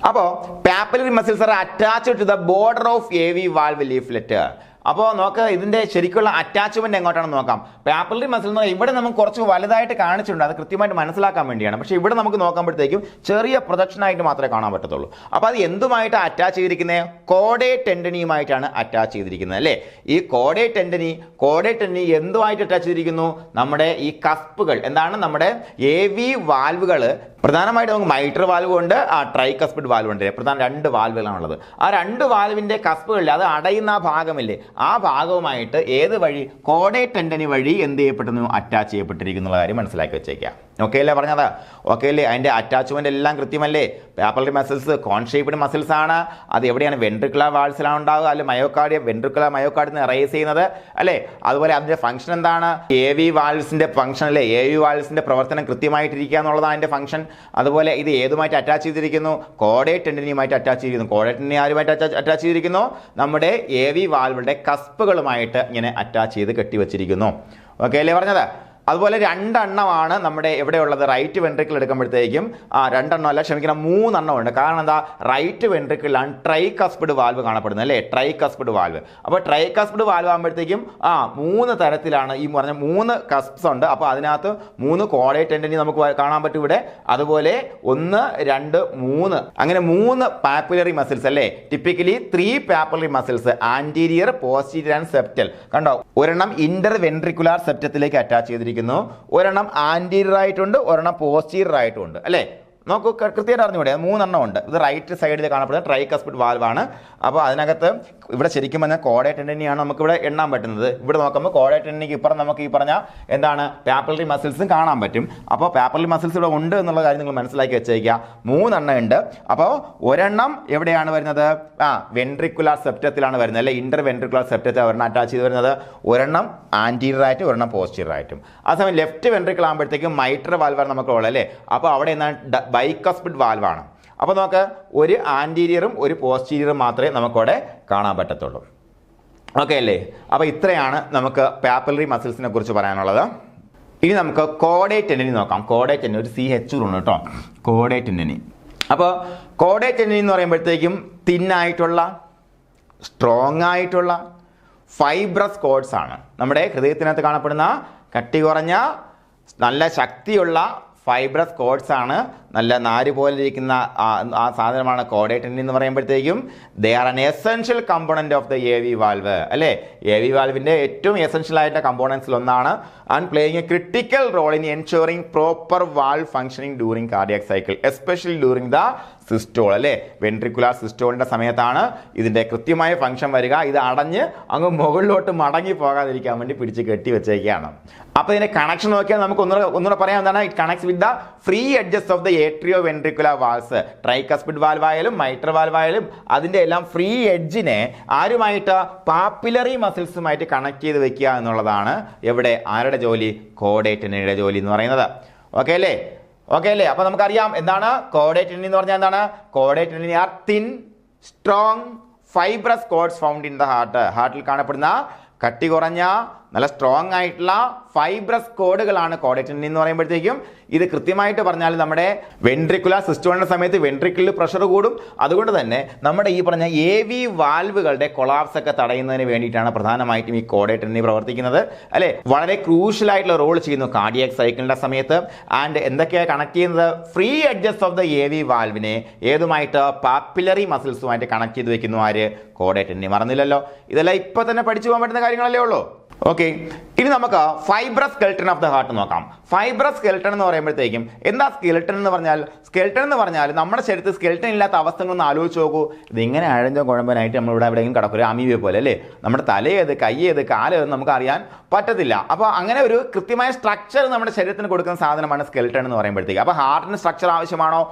അപ്പോൾ papillary muscles are attached to the border of AV valve leaflet. അപ്പോൾ നോക്ക്, ഇതിന്റെ ശരിക്കുള്ള അറ്റാച്ച്മെന്റ് എങ്ങോട്ടാണെന്ന് നോക്കാം. പാപ്പിലറി മസിൽ എന്ന് പറഞ്ഞാൽ ഇവിടെ നമുക്ക് കുറച്ച് വലുതായിട്ട് കാണിച്ചിട്ടുണ്ട്, അത് കൃത്യമായിട്ട് മനസ്സിലാക്കാൻ വേണ്ടിയാണ്. പക്ഷേ ഇവിടെ നമുക്ക് നോക്കുമ്പോഴത്തേക്കും ചെറിയ പ്രൊജക്ഷൻ ആയിട്ട് മാത്രമേ കാണാൻ പറ്റത്തുള്ളൂ. അപ്പോൾ അത് എന്തുമായിട്ട് അറ്റാച്ച് ചെയ്തിരിക്കുന്നത്? കോഡേറ്റ് ടെൻഡനിയുമായിട്ടാണ് അറ്റാച്ച് ചെയ്തിരിക്കുന്നത് അല്ലേ. ഈ കോഡേറ്റ് ടെൻഡനി എന്തുമായിട്ട് അറ്റാച്ച് ചെയ്തിരിക്കുന്നു? നമ്മുടെ ഈ കസ്പുകൾ, എന്താണ് നമ്മുടെ AV വാൽവുകൾ. പ്രധാനമായിട്ട് നമുക്ക് മൈട്രൽ വാൽവ് ഉണ്ട്, ട്രൈകസ്പിഡ് വാൽവ് ഉണ്ട്. പ്രധാന രണ്ട് വാൽവുകളാണുള്ളത്. ആ രണ്ട് വാൽവിന്റെ കസ്പുകളിൽ അത് അടയുന്ന ഭാഗമില്ലേ, ആ ഭാഗവുമായിട്ട് ഏത് വഴി കോഡേറ്റ് ടെൻഡനി വഴി എന്ത് ചെയ്യപ്പെടുന്നു അറ്റാച്ച് ചെയ്യപ്പെട്ടിരിക്കുന്ന കാര്യം മനസ്സിലാക്കി വെച്ചേക്കാം. ഓക്കെ അല്ലേ പറഞ്ഞത്? ഓക്കെ അല്ലേ? അതിൻ്റെ അറ്റാച്ച്മെന്റ് എല്ലാം കൃത്യമല്ലേ? പാപ്പലറി മസിൽസ് കോൺ ഷേപ്ഡ് മസിൽസ് ആണ്. അത് എവിടെയാണ്? വെൻട്രിക്കുലർ വാൾസിലാണ് ഉണ്ടാവുക, അല്ലെ മയോകാർഡിയ വെൻട്രിക്കുലർ മയോകാർഡിൽ റേസ് ചെയ്യുന്നത് അല്ലേ? അതുപോലെ അതിന്റെ ഫംഗ്ഷൻ എന്താണ്? എ വി വാൽവ്സിന്റെ ഫംഗ്ഷൻ അല്ലേ? എ വി വാൽവ്സിന്റെ പ്രവർത്തനം കൃത്യമായിട്ടിരിക്കുക എന്നുള്ളതാണ് അതിന്റെ ഫംഗ്ഷൻ. അതുപോലെ ഇത് ഏതുമായിട്ട് അറ്റാച്ച് ചെയ്തിരിക്കുന്നു? കോഡേറ്റ് ടെൻഡനിയുമായിട്ട് അറ്റാച്ച് ചെയ്തിരിക്കുന്നു. കോഡേറ്റ് ടെൻഡനി ആരുമായിട്ട് അറ്റാച്ച് ചെയ്തിരിക്കുന്നു? നമ്മുടെ എ വി വാൽവുകളുടെ കസ്പുകളുമായിട്ട് ഇങ്ങനെ അറ്റാച്ച് ചെയ്ത് കെട്ടിവെച്ചിരിക്കുന്നു. ഓക്കെ അല്ലേ പറഞ്ഞത്? അതുപോലെ രണ്ടെണ്ണമാണ് നമ്മുടെ എവിടെ ഉള്ളത്? റൈറ്റ് വെൻട്രിക്കിൾ എടുക്കുമ്പോഴത്തേക്കും രണ്ടെണ്ണം അല്ല, ക്ഷമിക്കണം, മൂന്നെണ്ണം ഉണ്ട്. കാരണം എന്താ? റൈറ്റ് വെൻട്രിക്കിളിലാണ് ട്രൈകസ്പിഡ് വാൽവ് കാണപ്പെടുന്നത് അല്ലേ? Tricuspid valve. അപ്പോൾ ട്രൈകസ്പിഡ് വാൽവ് ആകുമ്പോഴത്തേക്കും 3 തരത്തിലാണ് ഈ പറഞ്ഞ 3 കസ്പ്സ് ഉണ്ട്. അപ്പോൾ അതിനകത്ത് 3 കോഡേറ്റ് ടെൻഡനി നമുക്ക് കാണാൻ പറ്റും ഇവിടെ. അതുപോലെ 1, 2, 3 അങ്ങനെ 3 പാപ്പുലറി മസിൽസ് അല്ലേ? Typically 3 papillary muscles, anterior, posterior and septal. കണ്ടോ? ഒരെണ്ണം ഇന്റർ വെൻട്രിക്കുലാർ സെപ്റ്റത്തിലേക്ക് അറ്റാച്ച് ചെയ്തിരിക്കുന്നു, ഒരെണ്ണം ആന്റീരിയർ ആയിട്ടുണ്ട്, ഒരെണ്ണം പോസ്റ്റീരിയർ ആയിട്ടുണ്ട് അല്ലേ? നോക്കൂ, കൃത്യമായിട്ട് അറിഞ്ഞൂടെ? 3 എണ്ണം ഉണ്ട്. ഇത് റൈറ്റ് സൈഡിൽ കാണപ്പെടുന്ന ട്രൈകസ്പിഡ് വാൽവ് ആണ്. അപ്പോൾ അതിനകത്ത് ഇവിടെ ശരിക്കും പറഞ്ഞാൽ കോഡേറ്റ് ടെൻഡനിയാണ് നമുക്ക് ഇവിടെ എണ്ണാൻ പറ്റുന്നത്. ഇവിടെ നോക്കുമ്പോൾ കോഡേറ്റ് ടെൻഡനിക്ക് ഇപ്പുറം നമുക്ക് ഈ പറഞ്ഞ എന്താണ് പാപ്പലറി മസിൽസും കാണാൻ പറ്റും. അപ്പോൾ പാപ്പലറി മസിൽസ് ഇവിടെ ഉണ്ട് എന്നുള്ള കാര്യം നിങ്ങൾ മനസ്സിലാക്കി വെച്ചേക്കുക. 3 എണ്ണം ഉണ്ട്. അപ്പോൾ ഒരെണ്ണം എവിടെയാണ് വരുന്നത്? വെൻട്രിക്കുലാർ സെപ്റ്റത്തിലാണ് വരുന്നത് അല്ലെ? ഇന്റർ വെൻട്രിക്കുലാർ സെപ്റ്റത്തിൽ ഒരെണ്ണം അറ്റാച്ച് ചെയ്ത് വരുന്നത്, ഒരെണ്ണം ആന്റീരിയർ ആയിട്ടും ഒരെണ്ണം പോസ്റ്റീരിയർ ആയിട്ടും. അതേസമയം ലെഫ്റ്റ് വെൻട്രിക്കിൾ ആകുമ്പോഴത്തേക്കും മൈട്രൽ വാൽവാണ് നമുക്ക് ഉള്ളത് അല്ലേ? അപ്പോൾ അവിടെ എന്താണ്? ബൈകസ്പിഡ് വാൽവാണ്. അപ്പോൾ നമുക്ക് ഒരു ആന്റീരിയറും ഒരു പോസ്റ്റീരിയറും മാത്രമേ നമുക്കവിടെ കാണാൻ പറ്റത്തുള്ളൂ. ഓക്കെ അല്ലേ? അപ്പോൾ ഇത്രയാണ് നമുക്ക് പാപ്പലറി മസിൽസിനെ കുറിച്ച് പറയാനുള്ളത്. ഇനി നമുക്ക് കോഡേറ്റ് ടെൻഡനി നോക്കാം. കോഡേറ്റ് ടെൻഡനി ഒരു CH ഉണ്ട് കേട്ടോ, കോഡേറ്റ് ടെൻഡനി. അപ്പോൾ കോഡേറ്റ് ടെൻഡനി എന്ന് പറയുമ്പോഴത്തേക്കും തിന്നായിട്ടുള്ള, സ്ട്രോങ് ആയിട്ടുള്ള ഫൈബ്രസ് കോഡ്സ് ആണ്. നമ്മുടെ ഹൃദയത്തിനകത്ത് കാണപ്പെടുന്ന കട്ടി കുറഞ്ഞ നല്ല ശക്തിയുള്ള ഫൈബ്രസ് കോഡ്സ് ആണ്. നല്ല നാര് പോലെ ഇരിക്കുന്ന ആ സാധനമാണ് കോഡേറ്റ് ടെൻഡനി എന്ന് പറയുമ്പോഴത്തേക്കും. They are an essential component of the A V valve അല്ലേ? എ വി വാൽവിന്റെ ഏറ്റവും എസെൻഷ്യൽ ആയിട്ടുള്ള കമ്പോണൻസിൽ ഒന്നാണ്. And playing a critical role in ensuring proper valve functioning during cardiac cycle, especially during the systole അല്ലേ? വെൻട്രിക്കുലാർ സിസ്റ്റോളിന്റെ സമയത്താണ് ഇതിന്റെ കൃത്യമായ ഫംഗ്ഷൻ വരിക. ഇത് അടഞ്ഞ് അങ്ങ് മുകളിലോട്ട് മടങ്ങി പോകാതിരിക്കാൻ വേണ്ടി പിടിച്ച് കെട്ടി വെച്ചേക്കാണ്. അപ്പോൾ ഇതിന്റെ കണക്ഷൻ നോക്കിയാൽ നമുക്ക് ഒന്നുകൂടെ പറയാം. എന്താണ്? It connects with the free edges of the atrio ventricular valves. Tricuspid valve ആയാലും മൈട്രൽ വാൽവ് ആയാലും അതിന്റെ എല്ലാം ഫ്രീ എഡ്ജിനെ ആരുമായിട്ട്? പാപ്പിലറി മസിൽസുമായിട്ട് കണക്ട് ചെയ്ത് വെക്കുക എന്നുള്ളതാണ് എവിടെ ആരുടെ ജോലി? കോഡേറ്റ് ടെൻഡനിയുടെ ജോലി എന്ന് പറയുന്നത്. ഓക്കെ അല്ലേ? ഓക്കെ അല്ലേ? അപ്പൊ നമുക്കറിയാം എന്താണ് കോഡേറ്റ് ടെൻഡനി എന്ന് പറഞ്ഞാൽ എന്താണ്? കോഡേറ്റ് tendineae are thin strong fibrous cords found in the heart. ഹാർട്ടിൽ കാണപ്പെടുന്ന കട്ടി കുറഞ്ഞ നല്ല സ്ട്രോങ് ആയിട്ടുള്ള ഫൈബ്രസ് കോഡുകളാണ് കോഡേറ്റ് ടെൻഡനി എന്ന് പറയുമ്പോഴത്തേക്കും. ഇത് കൃത്യമായിട്ട് പറഞ്ഞാൽ നമ്മുടെ വെൻട്രിക്കുലാർ സിസ്റ്റോളിന്റെ സമയത്ത് വെൻട്രിക്കിളിൽ പ്രഷർ കൂടും. അതുകൊണ്ട് തന്നെ നമ്മുടെ ഈ പറഞ്ഞ എ വി വാൽവുകളുടെ കൊളാപ്സ് ഒക്കെ തടയുന്നതിന് വേണ്ടിയിട്ടാണ് പ്രധാനമായിട്ടും ഈ കോഡേറ്റ് ടെൻഡനി പ്രവർത്തിക്കുന്നത് അല്ലെ? വളരെ ക്രൂഷ്യൽ ആയിട്ടുള്ള റോൾ ചെയ്യുന്നു കാർഡിയാക് സൈക്കിളിന്റെ സമയത്ത്. ആൻഡ് എന്തൊക്കെയാണ് കണക്ട് ചെയ്യുന്നത്? Free edges of the A V വാൽവിനെ ഏതുമായിട്ട്? പാപ്പിലറി മസിൽസുമായിട്ട് കണക്ട് ചെയ്ത് വെക്കുന്നു. ആര്? കോഡേറ്റ് ടെൻഡനി. മറന്നില്ലല്ലോ. ഇതെല്ലാം ഇപ്പൊ തന്നെ പഠിച്ചു പോകാൻ പറ്റുന്ന കാര്യങ്ങളല്ലേ ഉള്ളൂ. ഓക്കെ, ഇനി നമുക്ക് fibrous skeleton of the heart നോക്കാം. ഫൈബ്രസ് സ്കെൽട്ടൺ എന്ന് പറയുമ്പോഴത്തേക്കും എന്താ സ്കെൽട്ടൺ എന്ന് പറഞ്ഞാൽ? സ്കെൽട്ടൺ എന്ന് പറഞ്ഞാൽ നമ്മുടെ ശരീരത്തിൽ സ്കെൽട്ടൺ ഇല്ലാത്ത അവസ്ഥകളൊന്ന് ആലോചിച്ച് നോക്കൂ. ഇതിങ്ങനെ അഴഞ്ഞോ കുഴമ്പനായിട്ട് നമ്മളിവിടെ എവിടെയെങ്കിലും കിടക്കും, അമീബയെ പോലെ അല്ലേ? നമ്മുടെ തലയേത്, കയ്യേത്, കാലേത് നമുക്ക് അറിയാൻ പറ്റത്തില്ല. അപ്പോൾ അങ്ങനെ ഒരു കൃത്യമായ സ്ട്രക്ചർ നമ്മുടെ ശരീരത്തിന് കൊടുക്കുന്ന സാധനമാണ് സ്കെൽട്ടൺ എന്ന് പറയുമ്പോഴത്തേക്ക്. അപ്പോൾ ഹാർട്ടിന് സ്ട്രക്ചർ ആവശ്യമാണോ?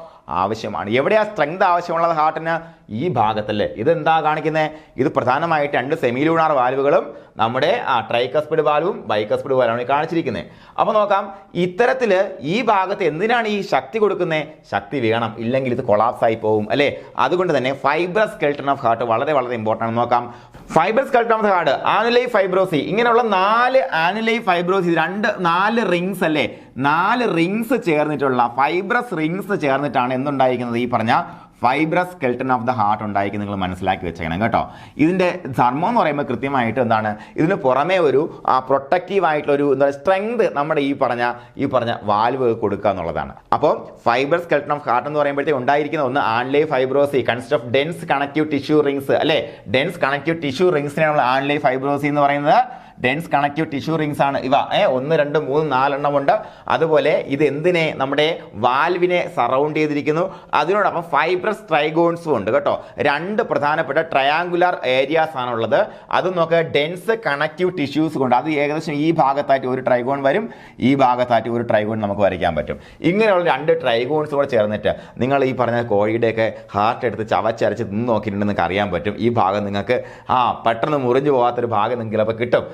ആവശ്യമാണ്. എവിടെയാ സ്ട്രെങ്ത് ആവശ്യമുള്ളത് ഹാർട്ടിന്? ഈ ഭാഗത്തല്ലേ. ഇതെന്താ കാണിക്കുന്നത്? ഇത് പ്രധാനമായിട്ട് 2 സെമിലൂണാർ വാൽവുകളും നമ്മുടെ ട്രൈകസ്പിഡ് വാൽവും ബൈകസ്പിഡ് വാൽവാണ് കാണിച്ചിരിക്കുന്നത്. അപ്പോൾ നോക്കാം, ഇത്തരത്തിൽ ഈ ഭാഗത്ത് എന്തിനാണ് ഈ ശക്തി കൊടുക്കുന്നത്? ശക്തി വേണം, ഇല്ലെങ്കിൽ ഇത് കൊളാപ്സ് ആയി പോകും അല്ലേ? അതുകൊണ്ട് തന്നെ ഫൈബ്രസ് സ്കെൽട്ടൺ ഓഫ് ഹാർട്ട് വളരെ വളരെ ഇമ്പോർട്ടൻ്റ് ആണ്. നോക്കാം, ഫൈബ്രസ് സ്കെൽട്ടൺ ഓഫ് ഹാർട്ട്, ആനുലൈ ഫൈബ്രോസി, ഇങ്ങനെയുള്ള 4 ആനുലൈ ഫൈബ്രോസി, 4 റിങ്സ് അല്ലേ? 4 റിങ്സ് ചേർന്നിട്ടുള്ള ഫൈബ്രസ് റിങ്സ് ചേർന്നിട്ടാണ് എന്തുണ്ടായിരിക്കുന്നത്? ഈ പറഞ്ഞ fibrous skeleton of the heart ഉണ്ടായിരിക്കും. നിങ്ങൾ മനസ്സിലാക്കി വെച്ചേക്കണം കേട്ടോ. ഇതിന്റെ ധർമ്മം എന്ന് പറയുമ്പോൾ കൃത്യമായിട്ട് എന്താണ്? ഇതിന് പുറമേ ഒരു പ്രൊട്ടക്റ്റീവ് ആയിട്ടുള്ള ഒരു എന്താ സ്ട്രെങ്ത് നമ്മുടെ ഈ പറഞ്ഞ വാൽവ് കൊടുക്കുക എന്നുള്ളതാണ്. അപ്പോൾ ഫൈബ്രസ് സ്കെൽട്ടൺ ഓഫ് ഹാർട്ട് എന്ന് പറയുമ്പോഴത്തേക്ക് ഉണ്ടായിരിക്കുന്ന ഒന്ന് annuli fibrosi, consist of dense connective tissue rings അല്ലേ? ഡെൻസ് കണക്റ്റീവ് ടിഷ്യൂ റിങ്സിനെ നമ്മൾ ആൻലൈ ഫൈബ്രോസി എന്ന് പറയുന്നത്. ഡെൻസ് കണക്റ്റീവ് ടിഷ്യൂ റിങ്സ് ആണ് ഇവ 1 2 3 4 എണ്ണം ഉണ്ട്. അതുപോലെ ഇത് എന്തിനെ നമ്മുടെ വാൽവിനെ സറൗണ്ട് ചെയ്തിരിക്കുന്നു. അതിനോടൊപ്പം ഫൈബ്രസ് ട്രൈഗോൺസും ഉണ്ട് കേട്ടോ. 2 പ്രധാനപ്പെട്ട ട്രയാങ്കുലർ ഏരിയാസ് ആണുള്ളത്. അത് നോക്കുക, ഡെൻസ് കണക്റ്റീവ് ടിഷ്യൂസ് കൊണ്ട് അത് ഏകദേശം ഈ ഭാഗത്തായിട്ട് ഒരു ട്രൈഗോൺ വരും, ഈ ഭാഗത്തായിട്ട് ഒരു ട്രൈഗോൺ നമുക്ക് വരയ്ക്കാൻ പറ്റും. ഇങ്ങനെയുള്ള 2 ട്രൈഗോൺസ് കൂടെ ചേർന്നിട്ട് നിങ്ങൾ ഈ പറഞ്ഞ കോഴിയുടെയൊക്കെ ഹാർട്ട് എടുത്ത് ചവച്ചരച്ച് നിന്ന് നോക്കിയിട്ടുണ്ടെന്ന് നിങ്ങൾക്ക് അറിയാൻ പറ്റും. ഈ ഭാഗം നിങ്ങൾക്ക് പെട്ടെന്ന് മുറിഞ്ഞു പോകാത്തൊരു ഭാഗം നിങ്ങൾക്ക് ചിലപ്പോൾ കിട്ടും.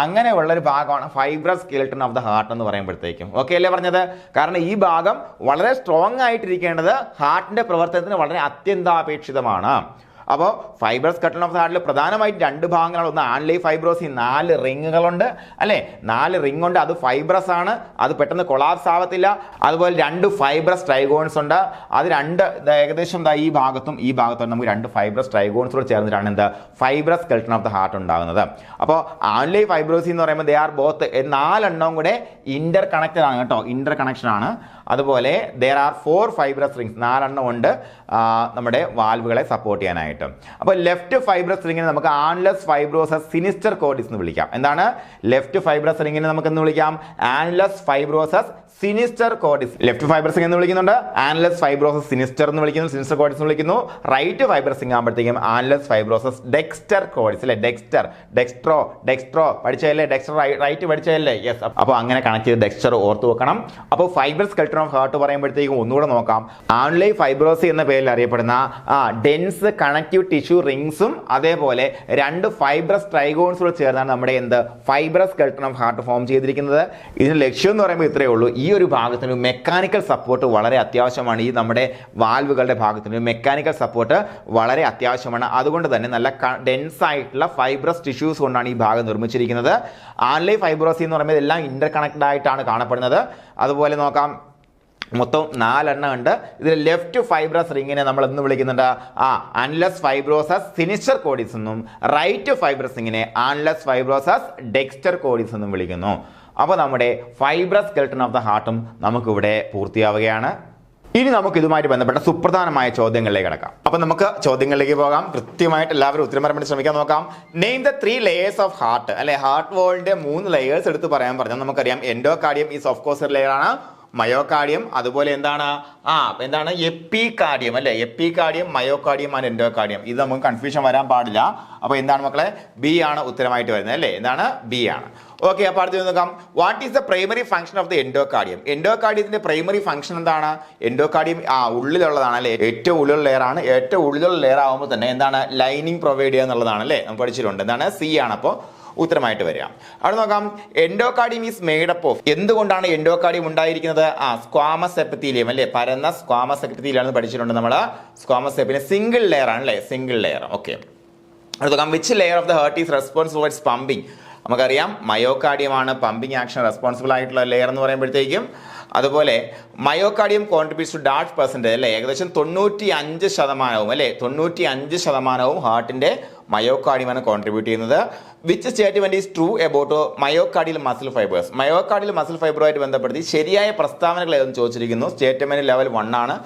അങ്ങനെയുള്ളൊരു ഭാഗമാണ് fibrous skeleton of the heart എന്ന് പറയുമ്പോഴത്തേക്കും. ഓക്കെ അല്ലേ പറഞ്ഞത്? കാരണം ഈ ഭാഗം വളരെ സ്ട്രോങ് ആയിട്ടിരിക്കേണ്ടത് ഹാർട്ടിന്റെ പ്രവർത്തനത്തിന് വളരെ അത്യന്താപേക്ഷിതമാണ്. അപ്പോൾ ഫൈബ്രസ് സ്കെലിട്ടൺ ഓഫ് ദ ഹാർട്ടിൽ പ്രധാനമായിട്ട് 2 ഭാഗങ്ങളാണ്. ഒന്ന് ആൻലൈ ഫൈബ്രോസിൻ, 4 റിങ്ങുകളുണ്ട് അല്ലേ, 4 റിംഗ് ഉണ്ട്. അത് ഫൈബ്രസ് ആണ്, അത് പെട്ടെന്ന് കൊളാപ്സ് ആവത്തില്ല. അതുപോലെ 2 ഫൈബ്രസ് ട്രൈഗോൺസ് ഉണ്ട്. അത് 2 ഏകദേശം ഈ ഭാഗത്തും ഈ ഭാഗത്തും നമുക്ക് 2 ഫൈബ്രസ് ട്രൈഗോൺസോട് ചേർന്നിട്ടാണ് എന്ത് fibrous skeleton of the heart ഉണ്ടാകുന്നത്. അപ്പോൾ ആൻലൈ ഫൈബ്രോസിൻ എന്ന് പറയുമ്പോൾ ദേ ആർ ബോത്ത് 4 എണ്ണവും കൂടെ ഇന്റർ കണക്റ്റഡ് ആണ് കേട്ടോ, ഇന്റർ കണക്ഷൻ ആണ്. അതുപോലെ there are 4 ഫൈബ്രസ് റിങ്സ്, 4 എണ്ണം ഉണ്ട് നമ്മുടെ വാൽവുകളെ സപ്പോർട്ട് ചെയ്യാനായിട്ട്. അപ്പോൾ ലെഫ്റ്റ് ഫൈബ്രസ് റിങ്ങിനെ നമുക്ക് ആൻലസ് ഫൈബ്രോസസ് സിനിസ്റ്റർ കോർഡിസ് എന്ന് വിളിക്കാം. എന്താണ് ലെഫ്റ്റ് ഫൈബ്രസ് റിങ്ങിനെ നമുക്ക് എന്ന് വിളിക്കാം? ആൻലസ് fibrosis sinister കോർഡിസ്. Left fibrous ring എന്ന് വിളിക്കുന്നുണ്ട്, ആൻലസ് ഫൈബ്രോസസ് സിനിസ്റ്റർ എന്ന് വിളിക്കുന്നു, സിനിസ്റ്റർ കോർഡിസ് എന്ന് വിളിക്കുന്നു. റൈറ്റ് ഫൈബ്രസ് റിംഗ് ആകുമ്പോഴത്തേക്കും ആൻലസ് ഫൈബ്രോസസ് ഡെക്സ്റ്റർ കോർഡിസ് അല്ലെ, ഡെക്സ്ട്രോ പഠിച്ചതല്ലേ, ഡെക്സ്റ്റർ റൈറ്റ് പഠിച്ചതല്ലേ? യെസ്. അപ്പോൾ അങ്ങനെ കണക്ട് ചെയ്ത് ഡെക്സ്റ്റർ ഓർത്ത് വെക്കണം. അപ്പോൾ ഫൈബ്രസ് സ്കെലിട്ടൺ ഓഫ് ഹാർട്ട് പറയുമ്പോഴത്തേക്കും ഒന്നുകൂടെ നോക്കാം. ആൻലൈ ഫൈബ്രോസി എന്ന പേരിൽ അറിയപ്പെടുന്ന ഡെൻസ് കണക്റ്റീവ് ടിഷ്യൂ റിംഗ്സും അതേപോലെ 2 ഫൈബ്രസ് ട്രൈഗോൺസുകൾ ചേർന്നാണ് നമ്മുടെ fibrous skeleton of heart form ചെയ്തിരിക്കുന്നത്. ഇതിന്റെ ലക്ഷ്യം എന്ന് പറയുമ്പോൾ ഇത്രയേ ഉള്ളൂ. ഈ ഒരു ഭാഗത്തിന് മെക്കാനിക്കൽ സപ്പോർട്ട് വളരെ അത്യാവശ്യമാണ്. ഈ നമ്മുടെ വാൽവുകളുടെ ഭാഗത്തിന് മെക്കാനിക്കൽ സപ്പോർട്ട് വളരെ അത്യാവശ്യമാണ്. അതുകൊണ്ട് തന്നെ നല്ല ഡെൻസ് ആയിട്ടുള്ള ഫൈബ്രസ് ടിഷ്യൂസ് കൊണ്ടാണ് ഈ ഭാഗം നിർമ്മിച്ചിരിക്കുന്നത്. ആൻലൈ ഫൈബ്രോസി എന്ന് പറയുമ്പോൾ എല്ലാം ഇന്റർ കണക്റ്റഡ് ആയിട്ടാണ് കാണപ്പെടുന്നത്. അതുപോലെ നോക്കാം, മൊത്തം 4 എണ്ണം ഉണ്ട്. ഇതിൽ ലെഫ്റ്റ് ഫൈബ്രസ് റിങ്ങിനെ നമ്മൾ എന്ന് വിളിക്കുന്നുണ്ട് ആൻലസ് ഫൈബ്രോസസ് സിനിസ്റ്റർ കോർഡിസ് എന്നും, റൈറ്റ് ഫൈബ്രസ് റിങ്ങിനെ ആൻലസ് ഫൈബ്രോസസ് ഡെക്സ്റ്റർ കോർഡിസ് എന്നും വിളിക്കുന്നു. അപ്പോൾ നമ്മുടെ ഫൈബ്രസ് സ്കെലിട്ടൺ ഓഫ് ദ ഹാർട്ടും നമുക്കിവിടെ പൂർത്തിയാവുകയാണ്. ഇനി നമുക്ക് ഇതുമായിട്ട് ബന്ധപ്പെട്ട സുപ്രധാനമായ ചോദ്യങ്ങളിലേക്ക് കിടക്കാം. അപ്പൊ നമുക്ക് ചോദ്യങ്ങളിലേക്ക് പോകാം. കൃത്യമായിട്ട് എല്ലാവരും ഉത്തരം പറയാൻ വേണ്ടി ശ്രമിക്കാൻ നോക്കാം. Name the 3 layers of heart അല്ലെ, ഹാർട്ട് വോളിന്റെ 3 ലേയേഴ്സ് എടുത്ത് പറയാൻ പറഞ്ഞാൽ നമുക്കറിയാം. എൻഡോകാർഡിയം ഈസ് ഓഫ് കോഴ്സ് ഒരു ലെയർ ആണ്, മയോകാർഡിയം, അതുപോലെ എന്താണ് എപ്പികാർഡിയം അല്ലെ, എപ്പികാർഡിയം, മയോകാർഡിയം ആൻഡ് എൻഡോകാർഡിയം. ഇത് നമുക്ക് കൺഫ്യൂഷൻ വരാൻ പാടില്ല. അപ്പോൾ എന്താണ് മക്കളെ? ബി ആണ് ഉത്തരമായിട്ട് വരുന്നത് അല്ലേ, എന്താണ്? ബി ആണ്. ഓക്കെ, അപ്പോൾ അടുത്ത് നോക്കാം. What is the primary function of the endocardium? എൻഡോകാർഡിയത്തിന്റെ പ്രൈമറി ഫംഗ്ഷൻ എന്താണ്? എൻഡോകാർഡിയം ഉള്ളിലുള്ളതാണ് അല്ലെ, ഏറ്റവും ഉള്ളിലുള്ള ലെയർ ആണ്. ഏറ്റവും ഉള്ളിലുള്ള ലെയർ ആകുമ്പോൾ തന്നെ എന്താണ്? ലൈനിങ് പ്രൊവൈഡ് ചെയ്യുക എന്നുള്ളതാണ് അല്ലേ, നമുക്ക് പഠിച്ചിട്ടുണ്ട്. എന്താണ്? സി ആണ് അപ്പോൾ ഉത്തരമായിട്ട് വരിക. അവിടെ നോക്കാം, endocardium is made up of. എന്തുകൊണ്ടാണ് എൻഡോകാർഡിയം ഉണ്ടായിരിക്കുന്നത്? സ്ക്വാമസ് എപ്പിത്തീലിയം അല്ലേ, പരന്ന സ്ക്വാമസ് എപ്പിത്തീലിയം പഠിച്ചിട്ടുണ്ട് നമ്മൾ. സ്ക്വാമസ് എപ്പിത്തീലിയം സിംഗിൾ ലെയർ ആണ് അല്ലേ, സിംഗിൾ ലെയർ. ഓക്കെ, അവിടെ നോക്കാം, which layer of the heart is responsible four pumping? നമുക്കറിയാം മയോകാർഡിയമാണ് പമ്പിങ് ആക്ഷൻ റെസ്പോൺസിബിൾ ആയിട്ടുള്ള ലെയർ എന്ന് പറയുമ്പോഴത്തേക്കും. അതുപോലെ മയോകാർഡിയം കോൺട്രിബ്യൂട്ട്സ് ടു %, അല്ലേ, ഏകദേശം 95% അല്ലേ, 95% ഹാർട്ടിന്റെ മയോകാർഡിയമാണ് കോൺട്രിബ്യൂട്ട് ചെയ്യുന്നത്. Which statement is true about myocardial muscle fibres? Myocardial muscle ഫൈബറുമായിട്ട് ബന്ധപ്പെടുത്തി ശരിയായ പ്രസ്താവനകൾ ഏതെന്ന് ചോദിച്ചിരിക്കുന്നു. സ്റ്റേറ്റ്മെന്റ് ലെവൽ 1 ആണ്.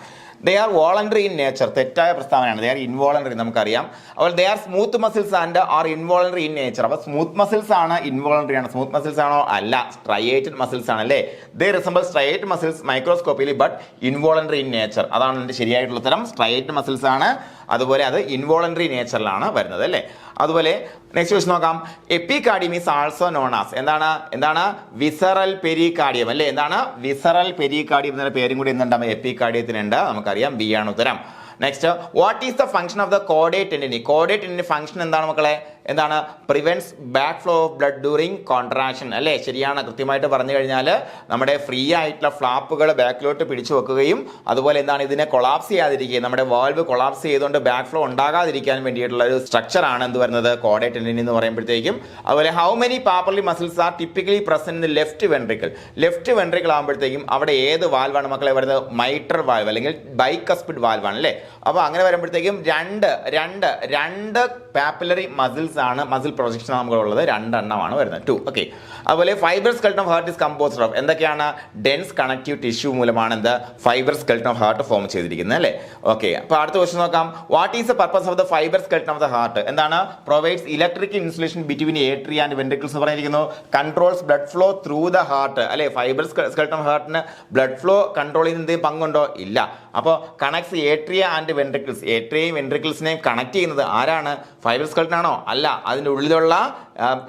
They are voluntary in nature, തെറ്റായ പ്രസ്താവനയാണ്. ദേ ആർ ഇൻവോളണ്ടറി, നമുക്കറിയാം. അപ്പോൾ they are smooth muscles and are involuntary in nature. അപ്പോൾ സ്മൂത്ത് മസിൽസ് ആണ്, ഇൻവോളണ്ടറി ആണ്. സ്മൂത്ത് മസിൽസ് ആണോ? അല്ല, സ്ട്രയേറ്റഡ് മസിൽസ് ആണ് അല്ലേ. They resemble striate muscles microscopically but involuntary in nature. അതാണ് എൻ്റെ ശരിയായിട്ടുള്ള ഉത്തരം. സ്ട്രയേറ്റ് മസിൽസ് ആണ്, അതുപോലെ അത് ഇൻവോളണ്ടറി നേച്ചറിലാണ് വരുന്നത് അല്ലേ. അതുപോലെ നെക്സ്റ്റ് ക്വസ്റ്റ്യൻ നോക്കാം. Epicardium is also known as എന്താണ് വിസറൽ പെരികാർഡിയം അല്ലേ, എന്താണ് വിസറൽ പെരികാർഡിയം എന്ന പേരും കൂടി എന്തുണ്ടാവും? എപ്പികാർഡിയത്തിനുണ്ട്, നമുക്കറിയാം. ബി ആണ് ഉത്തരം. Next, what is the function of the chordae tendineae? Chordae tendineae function എന്താണ് മക്കളെ? എന്താണ്? Prevents back flow of blood during contraction അല്ലേ, ശരിയാണ്. കൃത്യമായിട്ട് പറഞ്ഞു കഴിഞ്ഞാൽ നമ്മുടെ ഫ്രീ ആയിട്ടുള്ള ഫ്ലാപ്പുകൾ ബാക്കിലോട്ട് പിടിച്ചു വെക്കുകയും അതുപോലെ എന്താണ് ഇതിനെ കൊളാപ്സ് ചെയ്യാതിരിക്കുക, നമ്മുടെ വാൾവ് കൊളാപ്സ് ചെയ്തുകൊണ്ട് ബാക്ക് ഫ്ലോ ഉണ്ടാകാതിരിക്കാൻ വേണ്ടിയിട്ടുള്ള ഒരു സ്ട്രക്ചർ ആണ് എന്ത് വരുന്നത്? കോർഡേറ്റ് ടെൻഡിനി എന്ന് പറയുമ്പോഴത്തേക്കും. അതുപോലെ how many papillary muscles are typically present in left ventricle? Left ventricle ആകുമ്പോഴത്തേക്കും അവിടെ ഏത് വാൽവാണ് മക്കളെ വരുന്നത്? മൈട്രൽ വാൽവ് അല്ലെങ്കിൽ ബൈകസ്പിഡ് വാൽവാണ് അല്ലേ. അപ്പോൾ അങ്ങനെ വരുമ്പോഴത്തേക്കും രണ്ട് പാപ്പിലറി മസിൽസ് ആണ്, മസിൽ പ്രൊജക്ഷൻ നമുക്കുള്ളത് 2 എണ്ണമാണ് വരുന്നത്, 2. ഓക്കെ. അതുപോലെ fibre skeleton of heart is composed of എന്തൊക്കെയാണ്? ഡെൻസ് കണക്റ്റീവ് ടിഷ്യൂ മൂലമാണ് എന്ത് fibre skeleton of heart form ചെയ്തിരിക്കുന്നത് അല്ലേ. ഓക്കെ. അപ്പോൾ അടുത്ത ക്വസ്റ്റ്യൻ നോക്കാം. What is the purpose of the fibre skeleton of the heart? എന്താണ്? Provides electrical insulation between atria and ventricles എന്ന് പറഞ്ഞിരിക്കുന്നു. Controls blood flow through the heart അല്ലേ. Fibre skeleton ഹാർട്ടിന് ബ്ലഡ് ഫ്ലോ കൺട്രോൾ ചെയ്യുന്ന എന്തെങ്കിലും പങ്കുണ്ടോ? ഇല്ല. അപ്പോൾ കണക്ട്സ് ഏട്രിയ ആൻഡ് വെൻട്രിക്കിൾസ്, ഏട്രിയയും വെൻട്രിക്കിൾസിനെയും കണക്ട് ചെയ്യുന്നത് ആരാണ്? ഫൈബർ സ്കെൽട്ടൺ ആണോ? അല്ല, അതിൻ്റെ ഉള്ളിലുള്ള